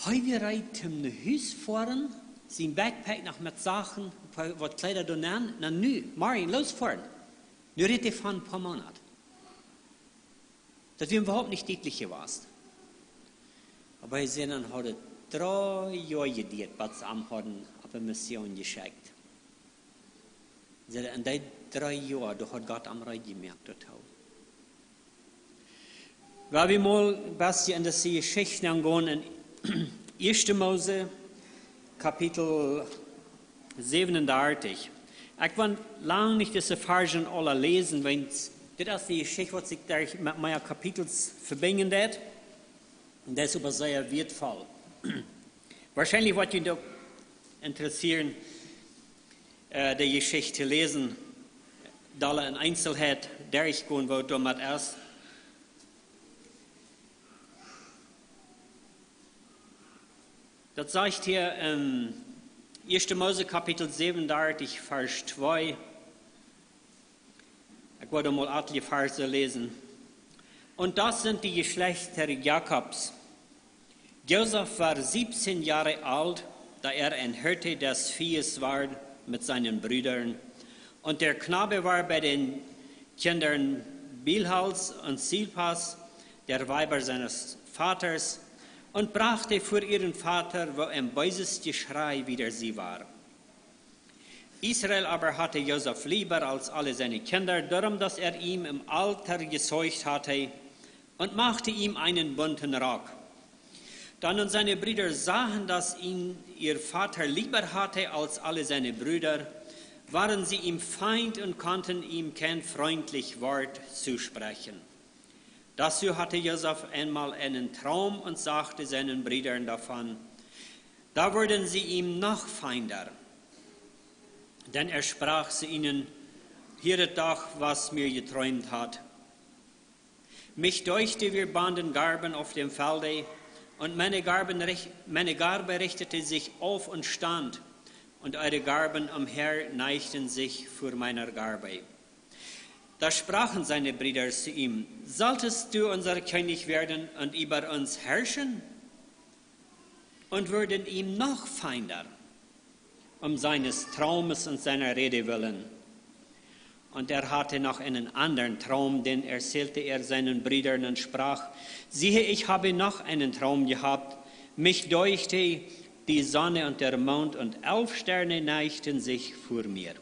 Heute wir reiten ein Haus fahren, sein Backpack noch mit Sachen, was Kleider da nehmen, na nu, Marien, losfahren. Nu redet er von ein paar Monaten. Das wir überhaupt nicht deutlich gewusst. Aber wir sehen, dann hat er 3 Jahre gedauert, was sie haben auf eine Mission geschickt. In den 3 Jahren, da hat Gott am Reich gemerkt, das auch. Weil wir mal ein bisschen in diese Geschichte angehen, in 1. Mose, Kapitel 37. Ich will lange nicht diese Versen alle lesen, weil das ist die Geschichte, was sich da mit meinen Kapitels verbinden wird. Und das ist aber sehr wertvoll. Wahrscheinlich wird ihn doch interessieren, die Geschichte lesen, da in Einzelheit durchgehen, wo damit ist. Das sagt hier in 1. Mose Kapitel 37, Vers 2. Ich werde mal etliche Verse lesen. Und das sind die Geschlechter Jakobs. Josef war 17 Jahre alt, da er ein Hirte des Viehs war mit seinen Brüdern. Und der Knabe war bei den Kindern Bilhals und Silpas, der Weiber seines Vaters, und brachte vor ihren Vater, wo ein böses Geschrei wider sie war. Israel aber hatte Josef lieber als alle seine Kinder, darum, dass er ihm im Alter gezeugt hatte und machte ihm einen bunten Rock. Da nun seine Brüder sahen, dass ihn ihr Vater lieber hatte als alle seine Brüder, waren sie ihm Feind und konnten ihm kein freundlich Wort zusprechen. Dazu hatte Josef einmal einen Traum und sagte seinen Brüdern davon. Da wurden sie ihm noch feinder. Denn er sprach zu ihnen, höret doch, was mir geträumt hat. Mich deuchte, wir banden Garben auf dem Felde, und meine Garbe richtete sich auf und stand, und eure Garben umher neigten sich vor meiner Garbe. Da sprachen seine Brüder zu ihm, solltest du unser König werden und über uns herrschen? Und wurden ihm noch feinder, um seines Traumes und seiner Rede willen. Und er hatte noch einen anderen Traum, den erzählte er seinen Brüdern und sprach, siehe, ich habe noch einen Traum gehabt. Mich deuchte, die Sonne und der Mond und 11 Sterne neigten sich vor mir.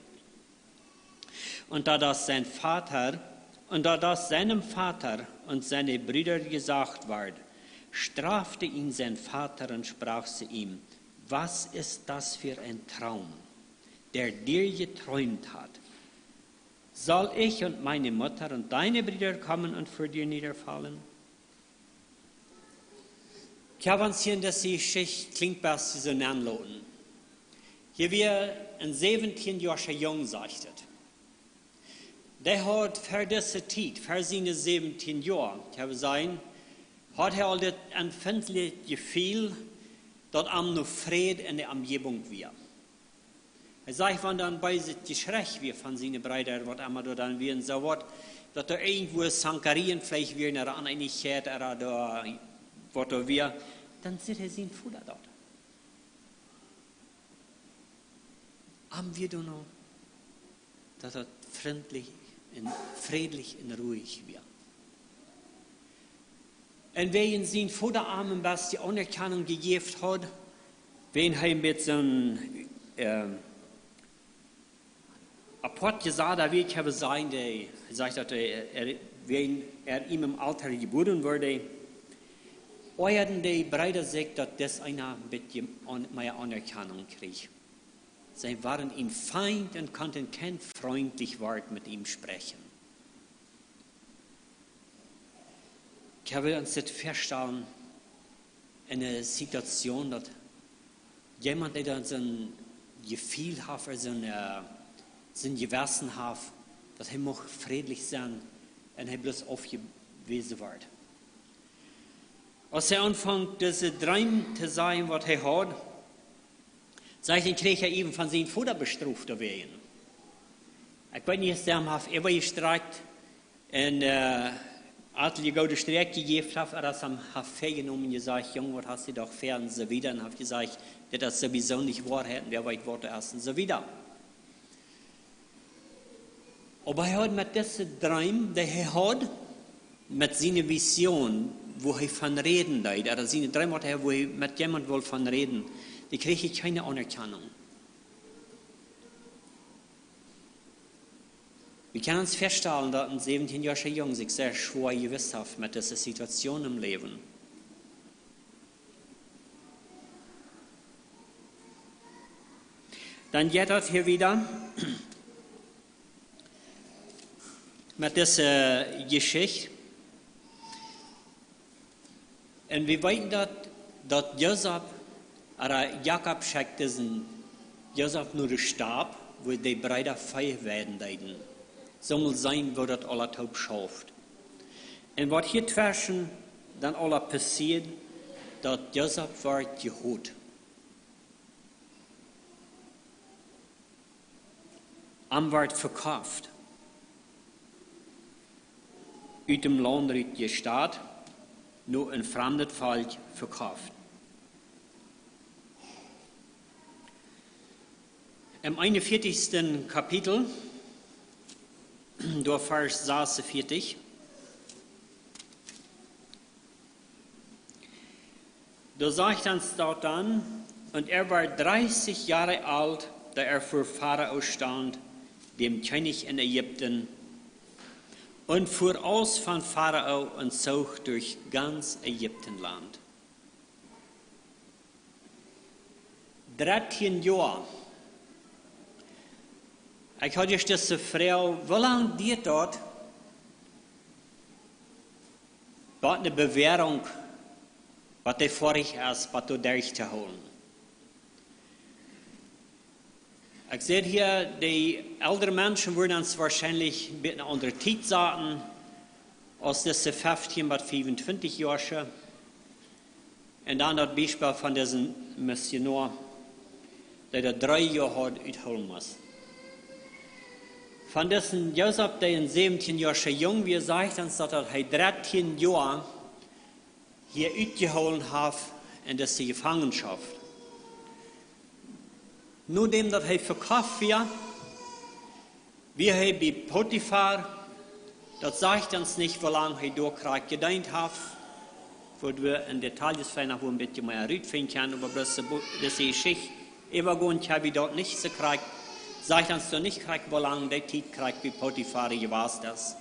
Und da das seinem Vater und seine Brüder gesagt ward, strafte ihn sein Vater und sprach zu ihm, was ist das für ein Traum, der dir geträumt hat? Soll ich und meine Mutter und deine Brüder kommen und vor dir niederfallen? Ich habe uns hier in der Geschichte klingt was so anlassen. Hier wir ein 17-jähriger Jung sagtet. Der hat für diese Zeit, für seine 17 Jahre, ich habe gesagt, hat er all das empfindliche Gefühl, dass am noch Frieden in der Umgebung wir. Er sagt, wenn dann bei sich geschreckt wird von seinen Brüdern, was immer da dann werden, so was, dass da irgendwo Sankarien vielleicht werden, oder an eine Kette, oder da, was da wir, dann sieht er sein Futter dort. Haben wir da noch, dass er friedlich und ruhig wird. Und wer ihn sein Futterarmen was die Anerkennung gegeben hat, wen er mit so einem Apport gesagt hat, ich habe sein, der sagt, dass wenn er ihm im Alter geboren wurde, euerten die Brüder sich, dass das einer mit mehr Anerkennung kriegt. Sie waren ihm Feind und konnten kein freundlich Wort mit ihm sprechen. Ich habe uns das feststellen, in einer Situation, dass jemand, der dann so ein Gefühl hat, so ein Gewissen hat, dass er mag friedlich sein und er bloß aufgewiesen wird. Als er anfängt, diese Träume zu sagen, was er hat, sagt er, kriegt er eben von seinem Vater bestraft werden. Ich weiß nicht, er hat immer gestreikt und als ich die Strecke gegeben habe, er hat am Hafen genommen und gesagt, Junge, was hast du doch fern und so wieder. Und habe gesagt, das sowieso nicht wahr hätten, wer weiß, was erst und so wieder. Aber er hat mit diesen Träumen, die er hat, mit seiner Vision, wo er von reden will, oder seine Träume hat er, wo er mit jemandem will von reden, die kriege ich keine Anerkennung. Wir können uns feststellen, dass ein 17-jähriger Junge sich sehr schwer gewiss hat mit dieser Situation im Leben. Dann geht das hier wieder mit dieser Geschichte. Und wir wissen, dass Josef, oder Jakob schickt diesen Josef nur den Stab, wo die Brüder feier werden werden. So muss sein, wo das alles taub schafft. Und was hier zwischen dann alles passiert, dass Josef wird geholt. Am wird verkauft. Uit dem Land uit die Stadt, nur ein fremdes Volk verkauft. Im 41. Kapitel, durch Vers 46, da sagt uns dort dann, und er war 30 Jahre alt, da er vor Pharao stand, dem König in Ägypten, und fuhr aus von Pharao und zog durch ganz Ägyptenland. 13 Jahre. Ich hatte diese Frau, wie lange geht dort? Dort eine Bewährung, was der vorig ist, was du durchzuholen. Ich sehe hier, die älteren Menschen würden uns wahrscheinlich ein bisschen unter Zeit sagen, als diese 15 bis 25 Jahre. Und dann das Beispiel von diesem Missionar, der 3 Jahre hat uitholen muss. Von diesem Josef, der ein 17-jähriger Jung, wie sagt uns, dass er 13 Jahre hier uitgeholt hat in diese Gefangenschaft. Nur dem, dass er verkauft wird, wie er bei Potiphar, das sagt uns nicht, wie lange er dort gedient hat. wo wir in Details vielleicht noch ein bisschen mehr rüberfinden können, aber das Geschichte übergehend habe ich dort nicht gekriegt. Sag uns doch nicht kriegt, wie lange der Zeit kriegt, wie Potiphar, ich weiß das.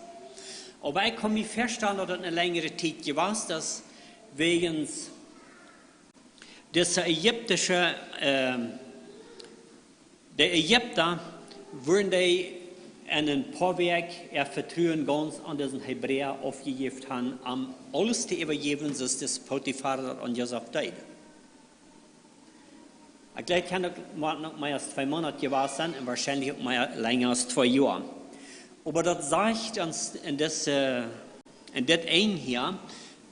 Aber ich kann mich feststellen, dass das eine längere Zeit, ich weiß das, wegen des ägyptischen, der Ägypter, wurden die einen paar Weg vertrauen ganz an diesen Hebräer aufgegeben haben, am alles zu übergeben, ist das Potiphar und Josef deed. Ich glaube, kann noch mehr als 2 Monate gewesen sein und wahrscheinlich auch mehr länger als 2 Jahre. Aber das sagt uns in das ein hier,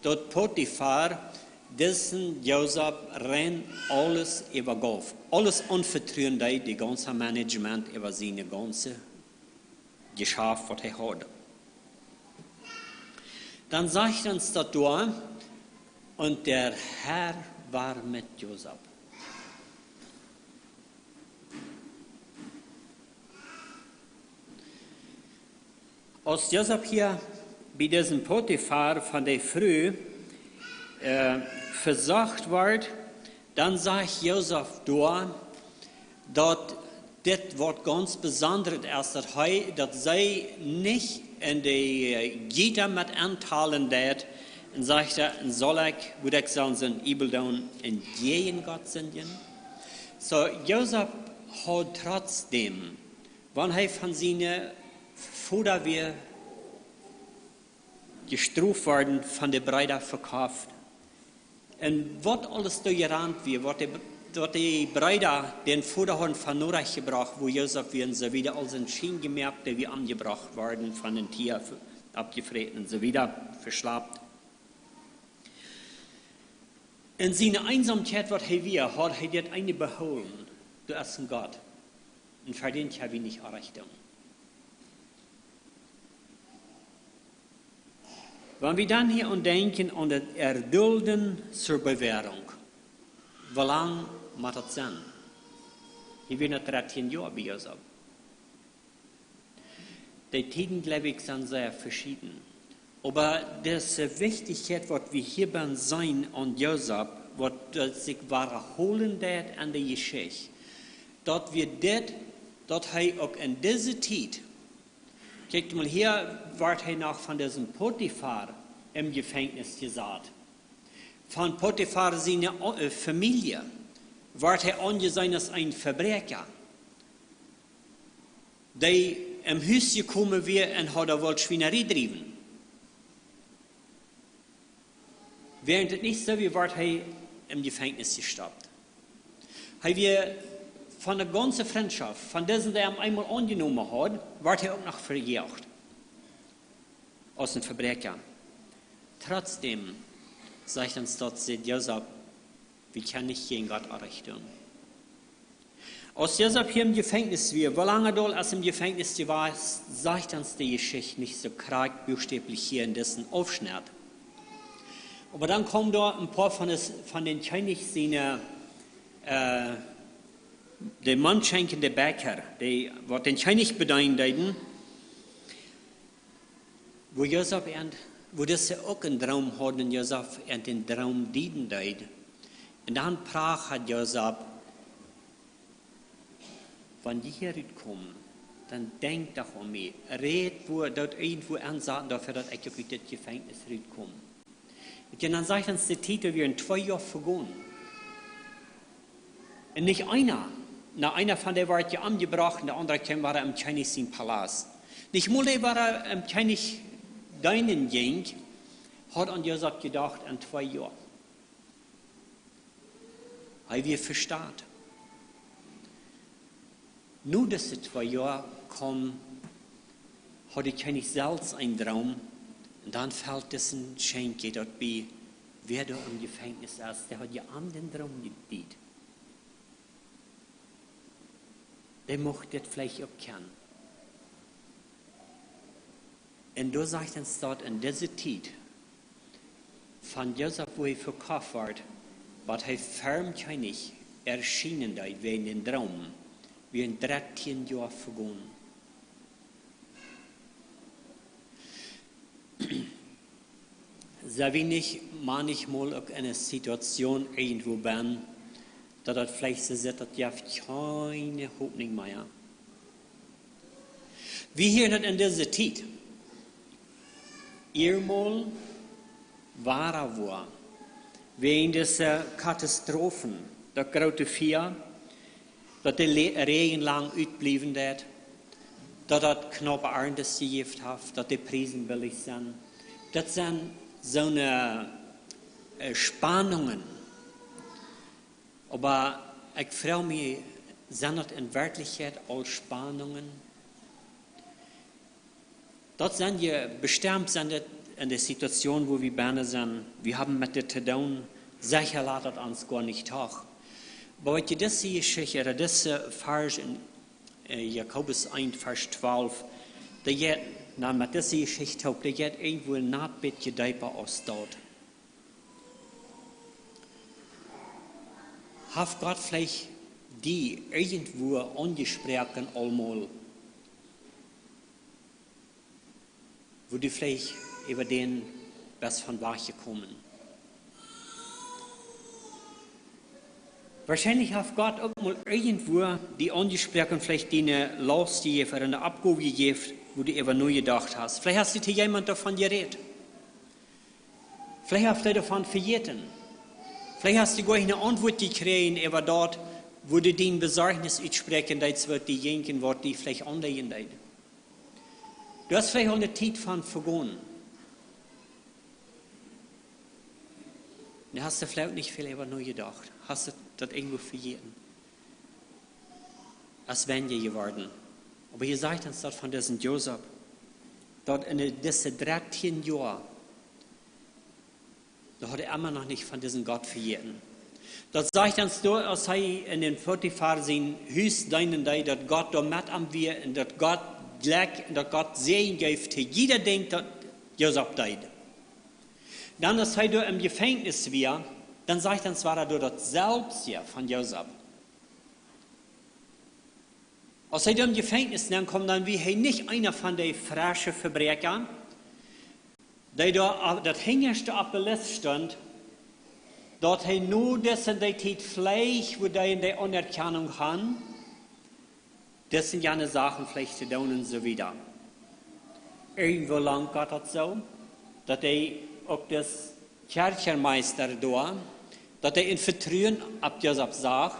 dass Potiphar diesen Josef rein alles übergab. Alles unvertrauen, die ganze Management über seine ganze Geschäft, was er hatte. Dann sagt uns das da, und der Herr war mit Josef. Als Josef hier bei diesem Potiphar von der Früh versagt wird, dann sagt Josef da, dass das wird ganz besonders ist, dass sie nicht in die Gitter mit anteilen wird, und sagt er, soll ich, würde ich sagen, so ein Übeldown in jeden Gott sind. So, Josef hat trotzdem, wenn er von seinen Futter wir gestruft worden, von den Brüdern verkauft. Und was alles da gerannt wird, was die Brüder den Futter haben von Norach gebracht, wo Josef werden sie wieder als ein Schien gemerkt, der wie angebracht worden, von den Tieren abgefressen und so wieder verschlappt. In seiner Einsamkeit, was er hat das eine beholen, du hast ein Gott. Und verdient habe ich nicht Erreichung. Wenn wir dann hier denken an das Erdulden zur Bewährung, wie lange macht das sein? Ich bin noch 13 Jahre bei Josef. Die Tiden, glaube ich, sind sehr verschieden. Aber das Wichtigkeit, was wir hier sein an Josef, was sich wiederholen wird an der Geschichte, dass wir dass er auch in dieser Zeit, guckt mal hier, wird er noch von diesem Potiphar im Gefängnis gesagt. Von Potiphar seine Familie wird er angesehen als ein Verbrecher, der im Haus gekommen wäre und hat er wohl Schweinerei getrieben. Während es nicht so wie wird er im Gefängnis gestoppt. Er wird von der ganzen Freundschaft, von dessen, der ihn einmal angenommen hat, wird er auch noch verjagt. Als ein Verbrecher. Trotzdem sagt uns dort, Josef, wir können nicht gegen Gott errichten. Als Josef hier im Gefängnis war, wie lange er als im Gefängnis war, sagt uns die Geschichte nicht so krank buchstäblich hier in dessen Aufschnitt. Aber dann kommen da ein paar von den Chinesen, der mannschenkende Bäcker, die den Chinesen bedeuten, wo Josef wo das auch einen Traum hat und Josef den Traum dienen deed. Und dann sprach hat Josef, wenn die hier kommen, dann denk doch an mich, red, wo dort irgendwo ansagen, dafür, dass ich auf das Gefängnis komme. Und dann sagt uns der Titel, wir in 2 Jahren vergangen. Und nicht einer von denen war ja angebracht, und der andere war im chinesischen Palast. Nicht mal der war im chinesischen Deinen ging, hat an Josef gedacht, in 2 Jahren. Weil wir verstehen. Nur dass die 2 Jahre kommen, hat ich nicht selbst einen Traum. Und dann fällt es ein Schenke dort bei, wer da im Gefängnis ist, der hat ja an den Traum gedient. Der mochte das vielleicht auch kennen. Und da sagt uns dort in dieser Zeit, von Josef, wo er verkauft wird, was er förmlich erschienen da, wie in den Traum, wie in 13 Jahren vergangen. so wenig manchmal auch eine Situation irgendwo bin, dass das vielleicht so ist, dass ihr keine Hoffnung mehr. Wie hier nicht in dieser Zeit. Einmal war, wegen dieser Katastrophen, der große Vier, dass der Regen lang uitblieben wird, dass das knappe Erntes gegeben hat, dass die Preisen billig sind. Das sind so eine Spannungen. Aber ich frage mich, sind das in Wirklichkeit all Spannungen? Das sind ja bestimmt sind in der Situation, wo wir Berne sind. Wir haben mit der Tedon sicher ladet uns gar nicht hoch. Aber wenn das hier Geschichte, oder das Vers in Jakobus 1, Vers 12, da geht, mit dieser Geschichte, da geht irgendwo ein bisschen deeper aus dort. Hat Gott vielleicht die irgendwo angesprochen einmal, wo die vielleicht über den was von Wache kommen? Wahrscheinlich hat Gott auch mal irgendwo die angesprochen, vielleicht die eine Last gegeben oder eine Abgabe gegeben, wo du über neu gedacht hast. Vielleicht hast du dir jemand davon geredet. Vielleicht hast du davon vergessen. Vielleicht hast du gar eine Antwort gekriegt über dort, wo du den Besorgnis aussprechen, das wird die jenken, wird die vielleicht anlegen. Du hast vielleicht auch eine Zeit von vergangen. Da hast du vielleicht nicht viel über neu gedacht. Hast du das irgendwo vergessen? Als wenn je geworden. Aber ihr sagt uns dort von diesem Josef, dort in diesen 13 Jahren, da hat er immer noch nicht von diesem Gott vergessen. Das sagt uns dort, als er in den Potiphar sein Haus deinen, dass Gott da mit am wir und dass Gott Glück und dass Gott Segen gibt, für jeder denkt, dass Josef deid. Dann, als er da im Gefängnis war, dann sagt uns, war er da das selbst von Josef. Als er da im Gefängnis kommt, dann wie er nicht einer von den frischen Verbrechern, der da das hingerste auf der Liste stand, dort er nur das in der Zeit Fleisch, wo der in der Anerkennung haben, das sind ja eine Sachen vielleicht zu tun und so wieder. Irgendwo lang geht das so, dass er auch das Kirchenmeister da, dass er in Vertrauen ab Josef sagt,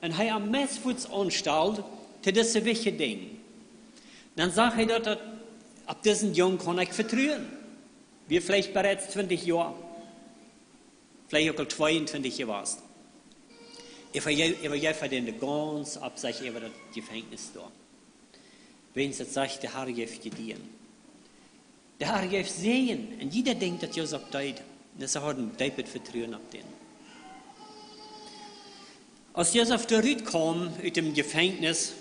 und er am Messfuß anstellt, zu diesem wichtigen Ding. Dann sagt er, dass ab diesen Jungen kann ich vertrauen. Wir vielleicht bereits 20 Jahre, vielleicht auch 22 Jahre warst. Ich vergebe den ganz Absicht über das Gefängnis da. Wenn es jetzt sagt, der Herr gibt dir. Der Herr gibt Sehen. Und jeder denkt, dass Josef deid. Das hat ein David Vertrauen ab den. Als Josef da rauskam aus dem Gefängnis,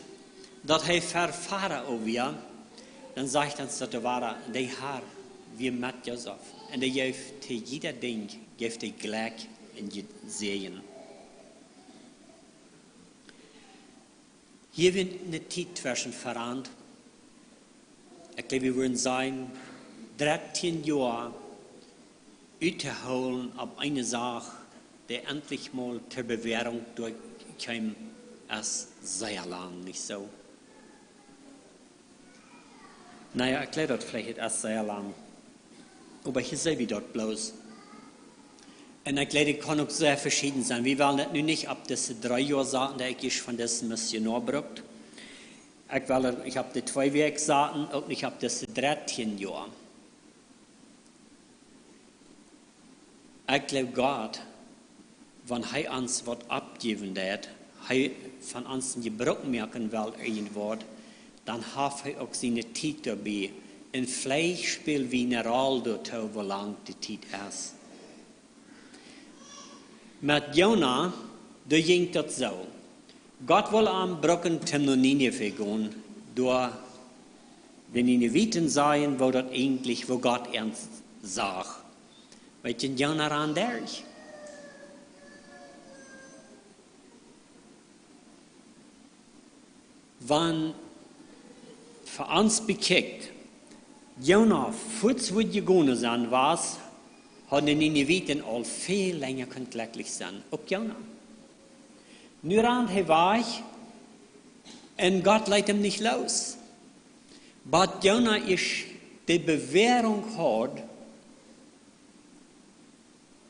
dass er Pharao war, dann sagt uns, dass der Herr wie mit Josef. Und er gibt jeder Ding, gibt er Glück und Segen. Hier wird eine Zeit zwischen verrannt. Ich glaube, wir würden sagen, 13 Jahre uitzuholen auf eine Sache, die endlich mal zur Bewährung durchkam, ist sehr lang, nicht so? Naja, ich glaube, das vielleicht erst sehr lang. Aber hier sehen wir dort bloß. Und ich glaube, das kann auch sehr verschieden sein. Wir wollen das nun nicht ab diese 3 Jahre sagen, der ich von diesem Missionar braucht. Ich habe die 2 Jahre sagen, und ich habe diese 13 Jahre. Ich glaube, Gott, wenn er uns was abgeben wird, er von uns die Brücke merken will, irgendwo, dann hat er auch seine Zeit dabei. Ein Fleisch spielt wie eine Rolle, wo lang die Zeit ist. Mit Jona, da ging das so. Gott will am Brücken zum Nineveh gehen, durch die Nineviten sein, wo das eigentlich, wo Gott ernst sagt. Weil den Jona ran der ich. Wenn für uns bekickt, Jona, kurz wo die gegangen sind, war hadden de Nineviten al veel langer kunnen glücklich zijn. Ook Jona. Nu rand hij weg en God leidt hem niet los. Wat Jona is de bewährung had,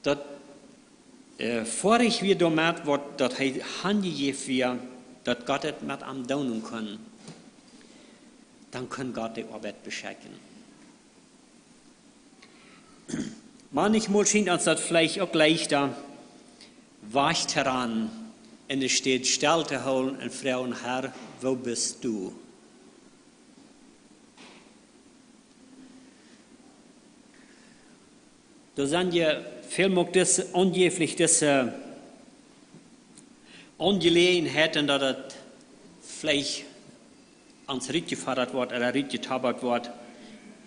dat vorig weer doormaat wordt dat hij handgegeven weer, dat God het met hem doen kan, dan kan God de arbeid beschenken. Manchmal scheint uns das vielleicht auch leichter, weich heran in der Stadt still zu holen und fragen, Herr, wo bist du? Da sind ja vielmal diese Angelegenheiten, dass das vielleicht ans Ried gefordert wird oder Ried getabert wird.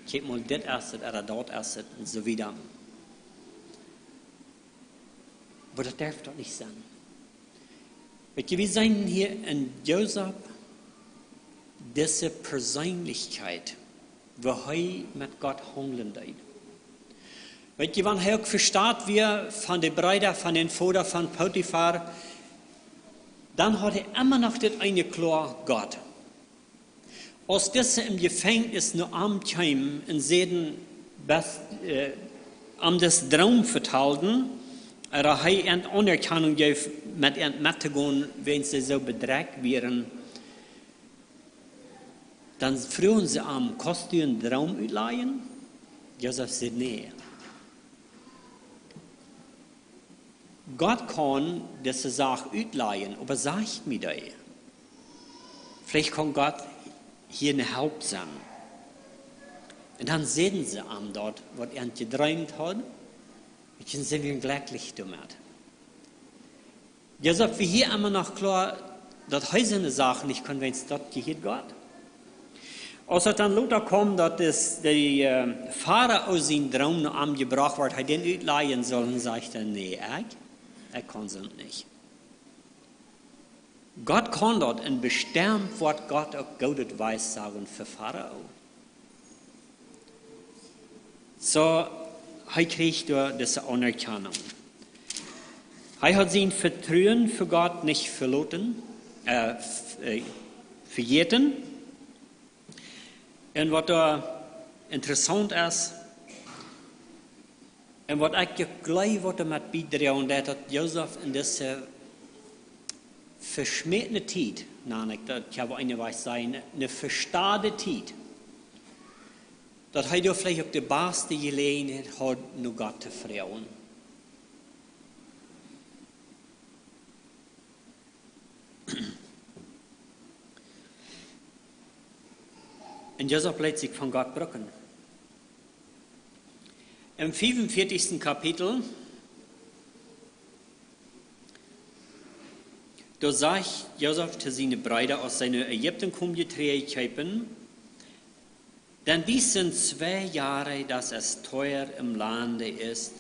Kijk mal dit asset oder dort asset und so weiter. Aber das darf doch nicht sein. Weet je, wir sind hier in Joseph, diese Persönlichkeit, wo er mit Gott handeln deed. Weet je, wanneer hij ook verstaat weer van de Bruder, van den Vater von Potiphar, dann hat er immer noch das eine klar Gott. Als diese im Gefängnis nur am Keim und sehen, das Traum vertalten, oder er eine Anerkennung gibt, mit ihnen mitzugehen, wenn sie so bedrängt wären, dann fragen sie am, kannst du einen Traum ausleihen? Joseph sagt, nee. Gott kann diese Sache ausleihen, aber sagt mir das. Vielleicht kann Gott hier eine Haupt sein. Und dann sehen sie am dort, was er geträumt hat, und dann sind wir glücklich damit. Ja, sagt wir hier immer noch klar, dass heute eine Sache nicht kann, wenn es dort gehört Gott. Als dann Luther kommt, dass der Pfarrer aus seinem Traum noch angebracht wird, er den ausleihen soll, sagt er, nee, er kann es nicht. Gott kann dort und bestimmt wird Gott auch Gott weissagen für Pharao. So, er kriegt diese Anerkennung. Er hat sein Vertrauen für Gott nicht verloren, verjeten. Und was da interessant ist, und was ich gleich damit beitragen, dass Joseph in dieser verschmähte Zeit, das kann eine Weise sein, eine verstade Zeit, dass er da vielleicht auch die beste Gelegenheit hat, nur Gott zu fragen. Und Joseph lässt sich von Gott brücken. Im 45. Kapitel, da sagt Joseph zu seinen Brüdern aus seiner Ägypten kommen, denn dies sind 2 Jahre, dass es teuer im Lande ist,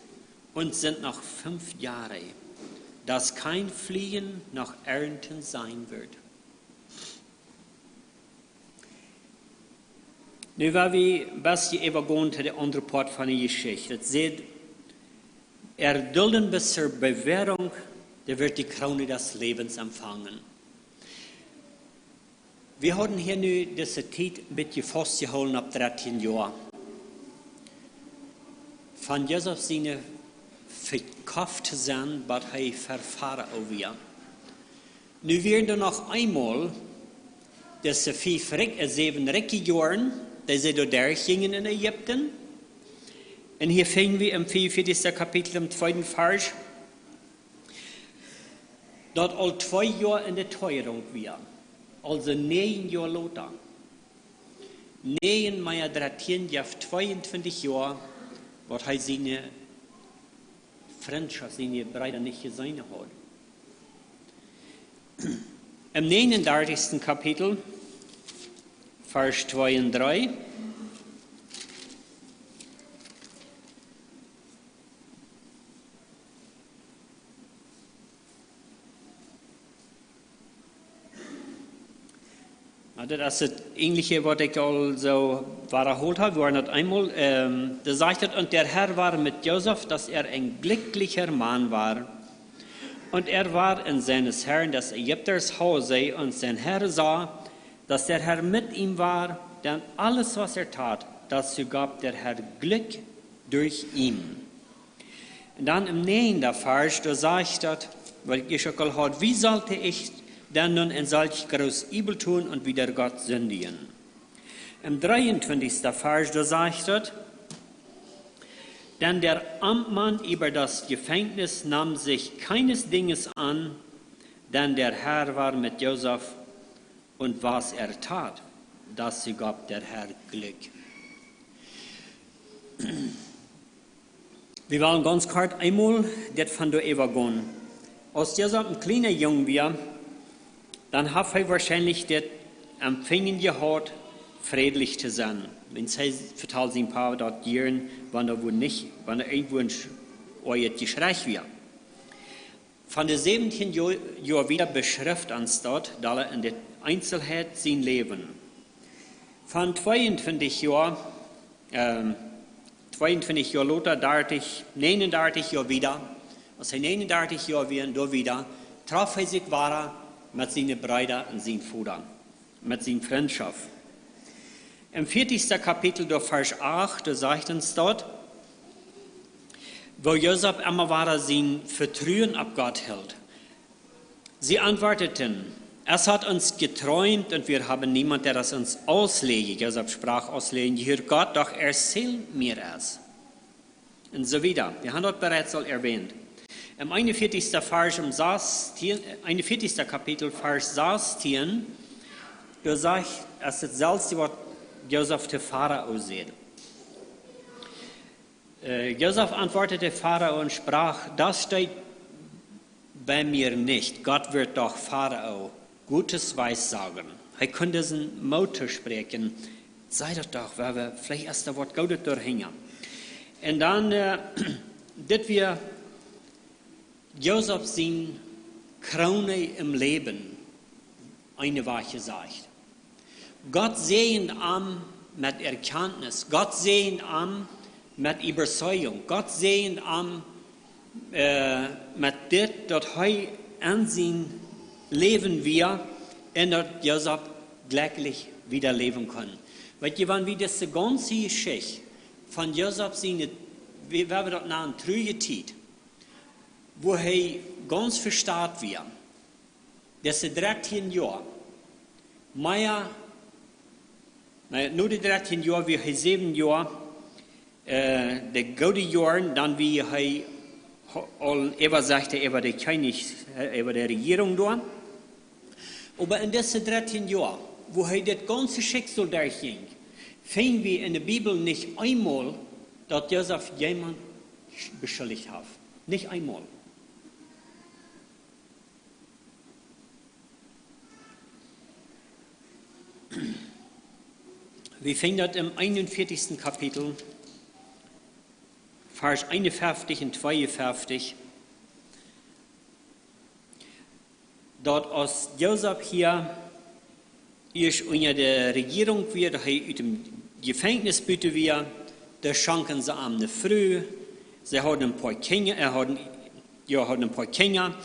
und sind noch 5 Jahre, dass kein Fliegen noch Ernten sein wird. Nu war wir best übergehen zu der anderen Part von der Geschichte. Es sagt, erdulden bis zur Bewährung, der wird die Krone des Lebens empfangen. Wir haben hier nu diese Zeit ein bisschen festgehalten ab 13 Jahren. Von Joseph seine verkauft sein, was er verfahren wird. Nu werden noch einmal diese 7 Jahren, die sie dort gingen in Ägypten. Und hier finden wir im 44. Kapitel im 2. Vers, dort all 2 Jahre in der Teuerung wir. Also 9 Jahre later. 9 mal 13, 22 Jahre, was er seine Freundschaft, seine Brüder nicht gesehen hat. Im 39. Kapitel, Vers 2 und 3. Das ist das Ähnliche, was ich also wiederholt habe. Wir waren das einmal, da sagt es, und der Herr war mit Josef, dass er ein glücklicher Mann war. Und er war in seines Herrn, des Ägypters Hause, und sein Herr sah, dass der Herr mit ihm war, denn alles, was er tat, dazu gab der Herr Glück durch ihn. Und dann im nächsten Vers, da sagt es, weil ich schon gehört, wie sollte ich denn nun ein solch groß Übel tun und wieder Gott sündigen? Im 23. Vers, da sagt es, denn der Amtmann über das Gefängnis nahm sich keines Dinges an, denn der Herr war mit Josef, und was er tat, dazu gab der Herr Glück. Wir wollen ganz kurz einmal das von der Eva gehen. Als Josef ein kleiner Junge war, dann hat er wahrscheinlich das Empfingen gehabt, friedlich zu sein. Wenn sie verteilt sind, ein paar dort Jahren, wenn er irgendwo ein Geschrei war. Von der 17 Jahren wieder beschrift uns dort, da er in der Einzelheit sein Leben. Von 22 Jahren, 22 Jahre Lothar, 39 Jahre wieder, als er 39 Jahre wieder, traf er sich weiter mit seinen Brüdern und seinen Vater, mit seiner Freundschaft. Im 40. Kapitel, der Vers 8, da sagt uns dort, wo Josef immer weiter sein Vertrauen ab Gott hält. Sie antworteten, es hat uns geträumt und wir haben niemand, der das uns auslege. Josef sprach auslegen, hier Gott, doch erzähl mir es. Und so wieder. Wir haben dort bereits erwähnt. Im 41. Kapitel, Vers 16, da sagt es selbst, was Josef der Pharao sieht. Josef antwortete Pharao und sprach, das steht bei mir nicht. Gott wird doch Pharao Gutes weissagen. Er könnte diesen Motor sprechen. Sei doch, weil wir vielleicht erst das Wort Gutes durchhängen. Und dann, das wir Josef sein Krone im Leben eine Wache sagt. Gott sehen an mit Erkenntnis, Gott sehen an mit Überzeugung, Gott sehen an mit dem, dass er an sein Leben wir, und dass Josef glücklich wieder leben kann. Weil wenn wir das ganze Geschichte von Josef sehen, wie wir das nach einer trügen Zeit, wo er ganz verstaat wird, das ist 13 Jahre, nur die 13 Jahre, wie er 7 Jahre, die gute Jahre, dann wie er Eva sagte, über die Regierung da. Aber in diesen 13 Jahren, wo er das ganze Schicksal durchging, finden wir in der Bibel nicht einmal, dass Josef jemand beschuldigt hat. Nicht einmal. Wir finden das im 41. Kapitel, Vers 51 und 52, dort aus Josef hier ist unter der Regierung wird, er aus dem Gefängnis bitte wir, da schenken sie am früh, sie haben ein paar Kinder, haben ein paar Kinder,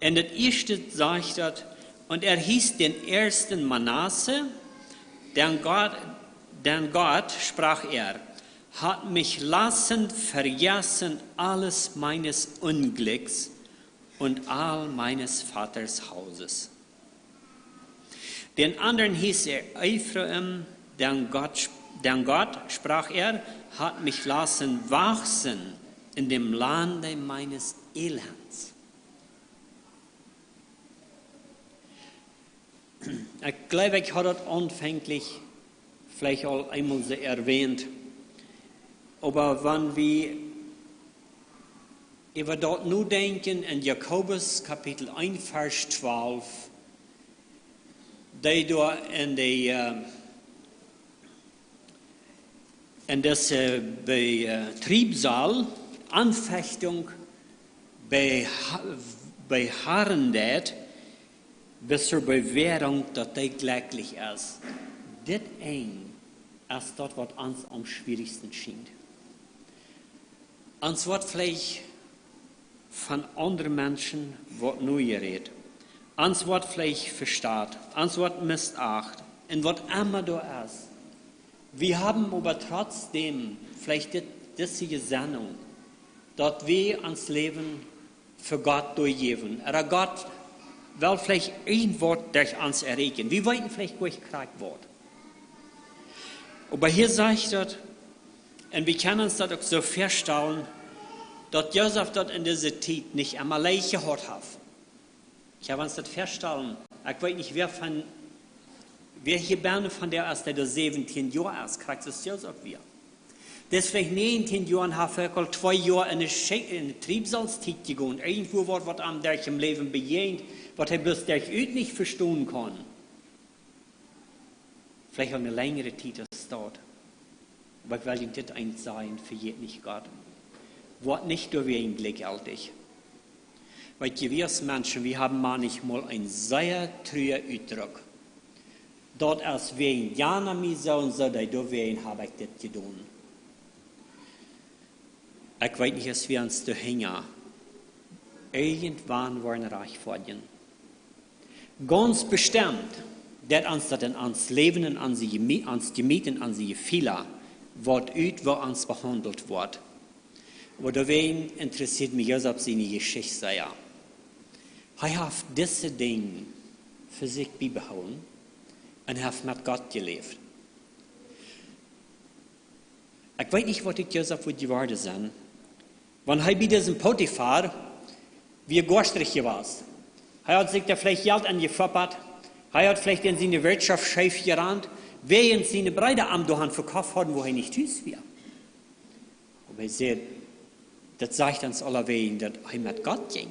und das erste sagt das, und er hieß den ersten Manasse, denn Gott, sprach er, hat mich lassen vergessen alles meines Unglücks und all meines Vaters Hauses. Den anderen hieß er Ephraim, denn Gott, sprach er, hat mich lassen wachsen in dem Lande meines Elends. Ich glaube, ich habe das anfänglich vielleicht auch einmal so erwähnt. Aber wenn wir über dort nur denken, in Jakobus Kapitel 1, Vers 12, die da in das Betriebssaal Anfechtung beharren, bis zur Bewährung, dass die glücklich ist. Das ein ist das, was uns am schwierigsten scheint. Uns wird vielleicht von anderen Menschen wird nur geredet. Uns wird vielleicht verstaat, uns wird missacht und was immer da ist. Wir haben aber trotzdem vielleicht diese Gesinnung, dass wir uns Leben für Gott durchgeben. Oder Gott will vielleicht ein Wort durch uns erregen. Wir wollten vielleicht durch gekriegt wird. Aber hier sagt das, und wir können uns das auch so feststellen, dass Josef das in dieser Zeit nicht einmal leicht gehört hat. Ich habe uns das feststellen, ich weiß nicht, wer hier Berne von der ist, der da 17 Jahre ist, kriegt das Josef wieder. Das ist vielleicht 19 Jahre, hat er 2 Jahre in eine Triebsalzeit gegangen. Irgendwo wird was am durch im Leben begegnet, was er bloß durch nicht verstehen kann. Vielleicht auch eine längere Zeit als dort. Aber ich will ihm das eins sagen, vergeht nicht Gott. Wort nicht durch ein gleichgültig. Weil wir Menschen, wir haben manchmal einen sehr trüben Ausdruck. Dort als wir ein Jahr nach mir so und so, da habe ich das getan. Ich weiß nicht, dass wir uns da hängen. Irgendwann wollen wir reich werden. Ganz bestimmt, dass uns das in uns Leben, in uns Gemüt, in uns Gefühle, wird wo uns behandelt wird. Aber deswegen interessiert mich Josef seine Geschichte sehr. Er hat diese Dinge für sich beibehalten und hat mit Gott gelebt. Ich weiß nicht, was Josef geworden sind. Wenn er bei diesem Potiphar wie gastrig gewesen. Er hat sich da vielleicht Geld angefoppert. Er hat vielleicht in seine Wirtschaft schief gerannt, während seine Brüder am Dohan verkauft haben, wo er nicht tüß war. Aber er sagt, das sagt uns alle wegen, dass er mit Gott ging.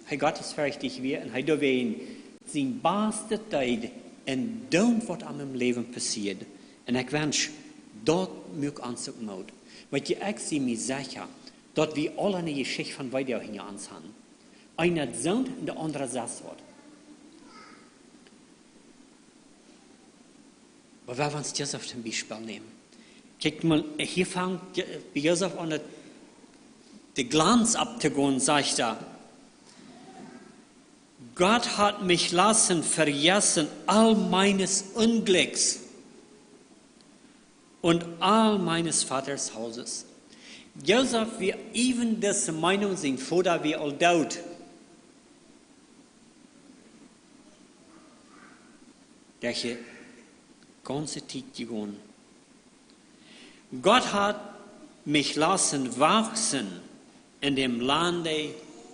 Er Gott ist fertig wie und er da wegen sein beste Zeit und dann, was am im Leben passiert. Und ich wünsche, dort mög uns auch Mut. Weil ich sehe mir sicher, dass wir alle eine Geschichte von weiter hinter uns haben. Einer zoomt und der andere saß wird. Aber wenn wir uns Josef zum Beispiel nehmen, guckt mal, hier fängt Josef an, den Glanz abzugehen, sagt er, Gott hat mich lassen vergessen all meines Unglücks und all meines Vaters Hauses. Josef, wie even diese Meinung sein Vater wie all dort. Der hier ganze Zeit gegangen. Gott hat mich lassen wachsen in dem Lande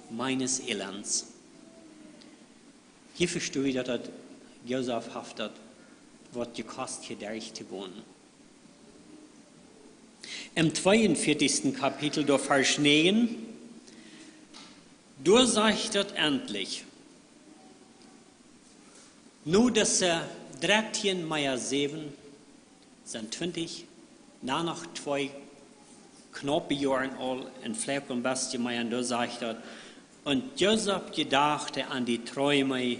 meines Elends. Hier verstehe ich, dass Josef haftet, was gekostet hier durch zu wohnen. Im 42. Kapitel der Vers 9, du sagt es endlich, nur dass 13 Meier 7 sind 20, nach 2 knappe Jahren all in Fleck und Bastie Meier, du sagt es, und Josef gedachte an die Träume,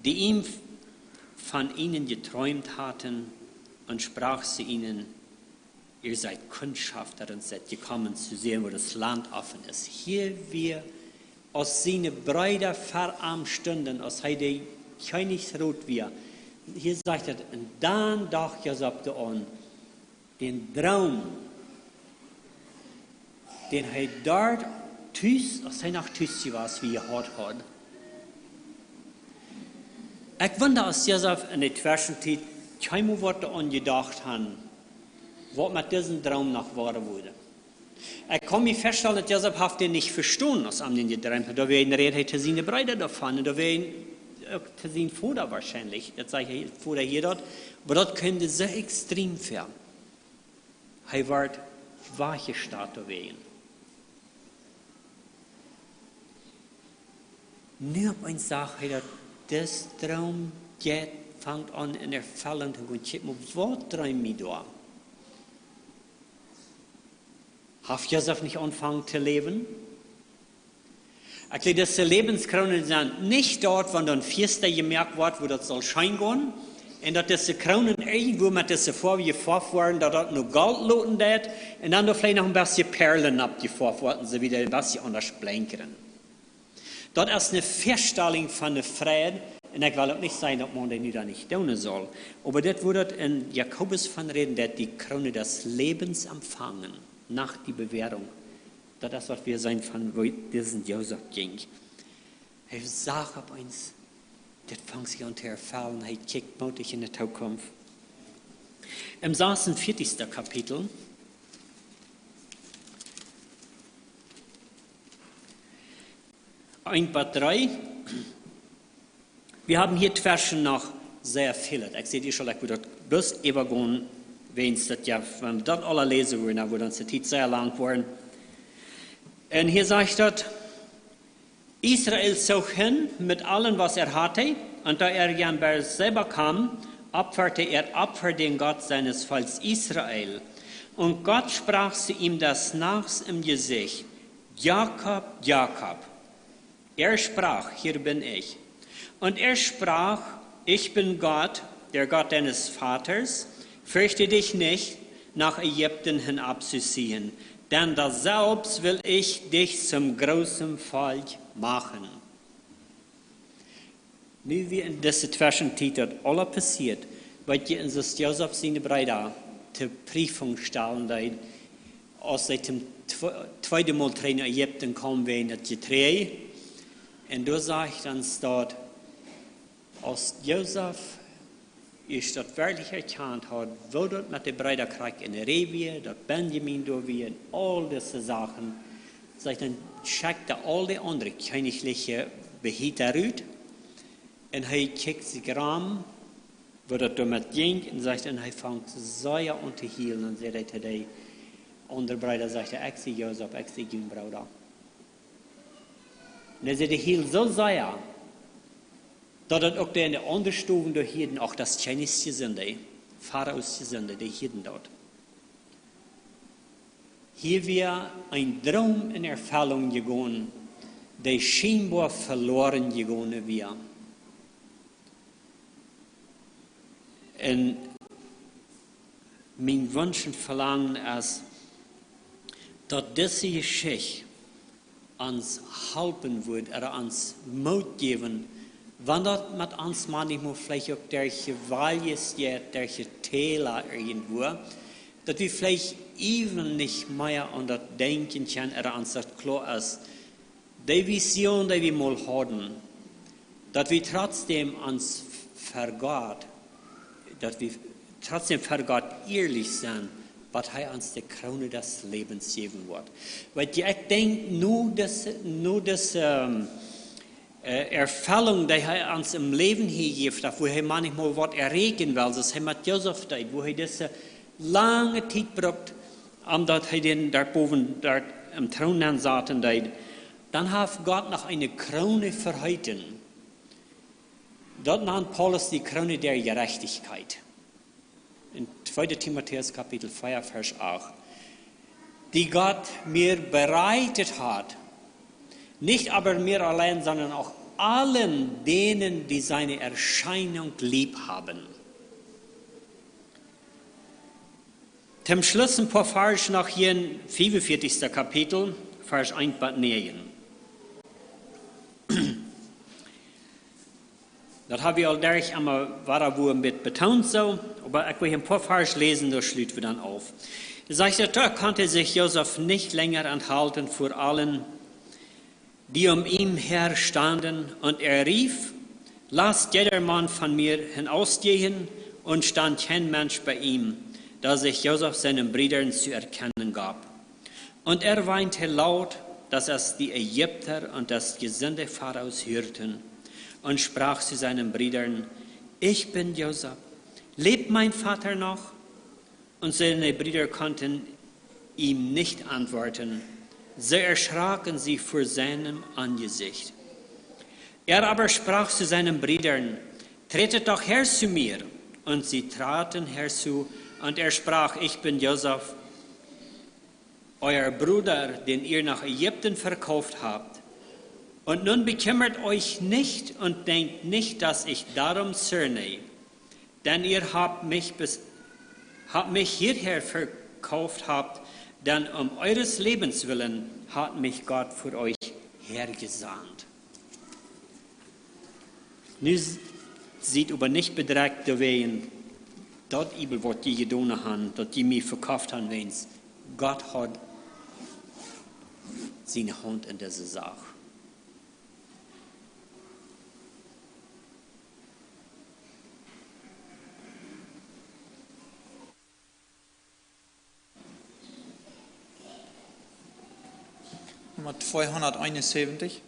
die ihm von ihnen geträumt hatten, und sprach zu ihnen, ihr seid Kundschafter und seid gekommen zu sehen, wo das Land offen ist. Hier wir aus seinen Brüdern verarmt Stunden, aus heide Königsrot wir. Hier sagt er, und dann dachte Josef an den Traum, den er dort als hij nach Tüssi war, wie er gehört hat. Ich wundere, als Josef in der Zwischenzeit kein Wort daran gedacht hat, was mit diesem Traum noch wahr wurde. Ich kann mir feststellen, dass Josef hat den nicht verstanden, was am den geträumt hat. Da wäre in der Rede zu seine Brüder davon, da wäre zu seinem Vater wahrscheinlich. Das sage ich Vater hier dort. Aber das könnte sehr extrem werden. Er wird wachgestarrt wegen. Nur auf eine Sache, dass das Traum jetzt fängt an in Erfüllung zu gehen. Was träumt mich da? Hat Josef nicht angefangen zu leben? Ich glaube, diese Lebenskronen sind nicht dort, wenn dann Feste gemerkt wird, wo das soll schein gehen. Und dass diese Kronen irgendwo mit diese vorgeforft worden, dass das nur Gold loten wird. Und dann vielleicht noch ein bisschen Perlen abgeforft worden, so wieder ein bisschen anders blinken. Das ist eine Feststellung von der Friede. Und ich will auch nicht sagen, dass man das nicht tun soll. Aber das wurde in Jakobus von reden, dass die Krone des Lebens empfangen, nach der Bewährung. Das ist, was wir sein von, wo diesen Josef ging. Er sagt auf uns, das fängt sich an zu erfallen, er kickt mutig in die Zukunft. Im 46. Kapitel, ein paar 3. Wir haben hier Versen noch sehr viele. Ich sehe die schon, ich würde bloß übergehen, wenn wir das alle lesen würden, dann würde uns die Zeit sehr lang werden. Und hier sagt das, Israel zog hin mit allem, was er hatte, und da er ja bei selber kam, opferte er Opfer den Gott seines Volkes Israel. Und Gott sprach zu ihm des Nachts im Gesicht, Jakob, Jakob. Er sprach, hier bin ich. Und er sprach, ich bin Gott, der Gott deines Vaters, fürchte dich nicht, nach Ägypten hinabzuziehen, denn da selbst will ich dich zum großen Volk machen. Nu wie in dieser Zwischenzeit das alles passiert, wird in das Josef seine Brüder zur Prüfung stellen, als sie zum zweiten Mal nach Ägypten kommen, wegen das Getreide. Und da sagt dann dort, als Josef ist das wirklich erkannt hat, wo das mit den Brüdern in der Revier, dass Benjamin da wie und all diese Sachen, sagt dann, schickt er all die anderen königlichen Behüter aus und er kickt sich ran, wo das damit ging und sagt dann, er fängt sehr unterhielen und sagt er, die andere Brüder sagt er, ich sehe Josef, ich sehe den Bruder. Und er sagt, er hielt so sehr, dass das auch in der anderen Stufen der Hirten auch das Chinese sind, Pharaos sind, die Hirten dort. Hier wäre ein Traum in Erfüllung gegangen, der scheinbar verloren gegangen wäre. Und mein Wunsch und Verlangen ist, dass diese Geschichte uns helfen wird, oder uns Mut geben, wenn das mit uns manchmal vielleicht auch durch Gewalt ist, durch Täler irgendwo, dass wir vielleicht even nicht mehr an das denken können, oder uns das klar ist, die Vision, die wir mal hatten, dass wir trotzdem uns vergott, dass wir trotzdem vergott ehrlich sind, was er uns die Krone des Lebens geben wird. Weil ich denke, nur das Erfüllung, die er uns im Leben hier gibt, wo er manchmal was erregen will, das er mit Josef tut, wo er diese lange Zeit braucht, dass er den dort oben dort im Thron saßen, dann hat Gott noch eine Krone verheißen. Dort nennt Paulus die Krone der Gerechtigkeit. In 2. Timotheus Kapitel 4, Vers 8. Die Gott mir bereitet hat, nicht aber mir allein, sondern auch allen denen, die seine Erscheinung lieb haben. Zum Schluss ein paar Vers noch hier in 45. Kapitel, Vers 1 bis 9. Das habe ich all durch einmal war mit betont so, aber ich will ein paar Vers lesen, da schließen wir dann auf. Da sagt da konnte sich Josef nicht länger enthalten vor allen, die um ihn her standen, und er rief, lasst jedermann von mir hinausgehen, und stand kein Mensch bei ihm, da sich Josef seinen Brüdern zu erkennen gab. Und er weinte laut, dass es die Ägypter und das Gesinde Pharaos hörten, und sprach zu seinen Brüdern, ich bin Josef, lebt mein Vater noch? Und seine Brüder konnten ihm nicht antworten. So erschraken sie vor seinem Angesicht. Er aber sprach zu seinen Brüdern, tretet doch her zu mir. Und sie traten herzu, und er sprach, ich bin Josef, euer Bruder, den ihr nach Ägypten verkauft habt. Und nun bekümmert euch nicht und denkt nicht, dass ich darum zürne, denn ihr habt mich hierher verkauft, denn um eures Lebens willen hat mich Gott für euch hergesandt. Nu sieht aber nicht bedreckt wegen dat Übel, was die getan haben, dass die mich verkauft haben, wenn's Gott hat seine Hand in dieser Sache. Nummer 271.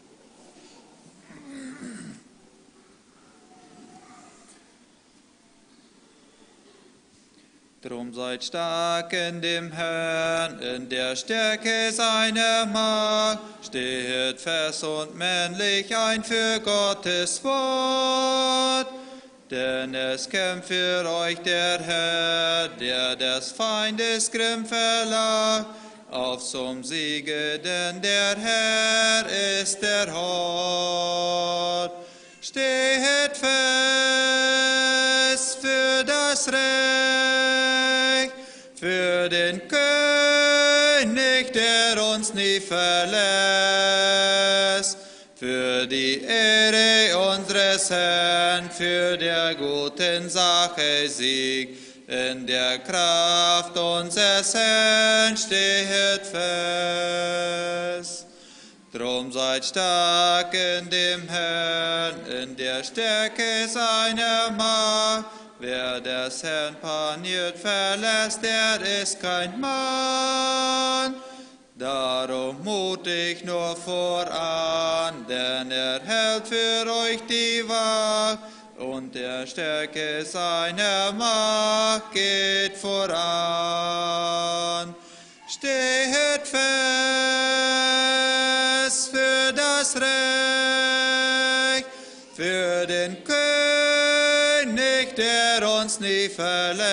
Drum seid stark in dem Herrn, in der Stärke seiner Macht. Stehet fest und männlich ein für Gottes Wort. Denn es kämpft für euch der Herr, der des Feindes Grimm verlacht. Auf zum Siege, denn der Herr ist der Hort. Stehet fest für das Recht, für den König, der uns nie verlässt, für die Ehre unseres Herrn, für der guten Sache Sieg. In der Kraft unseres Herrn stehet fest. Drum seid stark in dem Herrn, in der Stärke seiner Macht. Wer des Herrn paniert verlässt, der ist kein Mann. Darum mutig nur voran, denn er hält für euch die Wacht. Und der Stärke seiner Macht geht voran. Stehet fest für das Recht, für den König, der uns nie verlässt,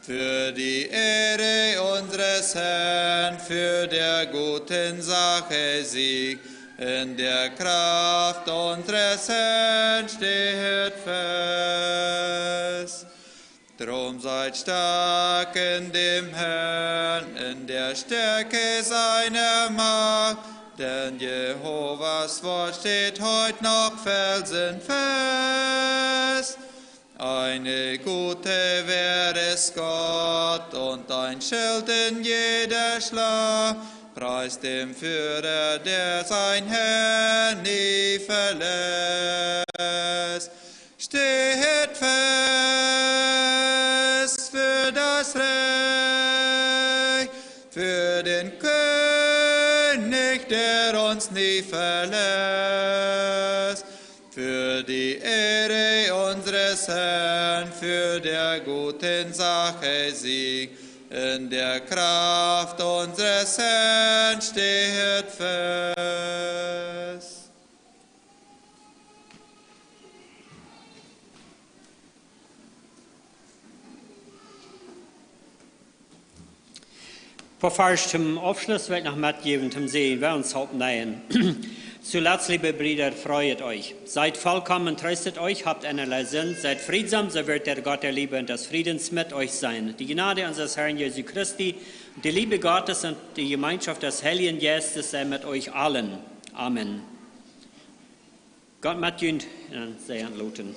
für die Ehre unseres Herrn, für der guten Sache Sieg. In der Kraft unseres Herrn stehet fest. Drum seid stark in dem Herrn, in der Stärke seiner Macht. Denn Jehovas Wort steht heut noch felsenfest. Eine gute Wehr ist Gott und ein Schild in jeder Schlacht. Preist dem Führer, der sein Herr nie verlässt. Stehet fest für das Recht, für den König, der uns nie verlässt, für die Ehre unseres Herrn, für der guten Sache Sieg. In der Kraft unseres Herrn stehet fest. Bevor ich zum Abschluss will ich noch mitgeben, zum Sehen, wer uns hauptnähen. Zuletzt, liebe Brüder, freut euch. Seid vollkommen, tröstet euch, habt einerlei Sinn, seid friedsam, so wird der Gott der Liebe und des Friedens mit euch sein. Die Gnade unseres Herrn Jesu Christi, die Liebe Gottes und die Gemeinschaft des Heiligen Geistes sei mit euch allen. Amen. Gott mit euch und sehr anluten.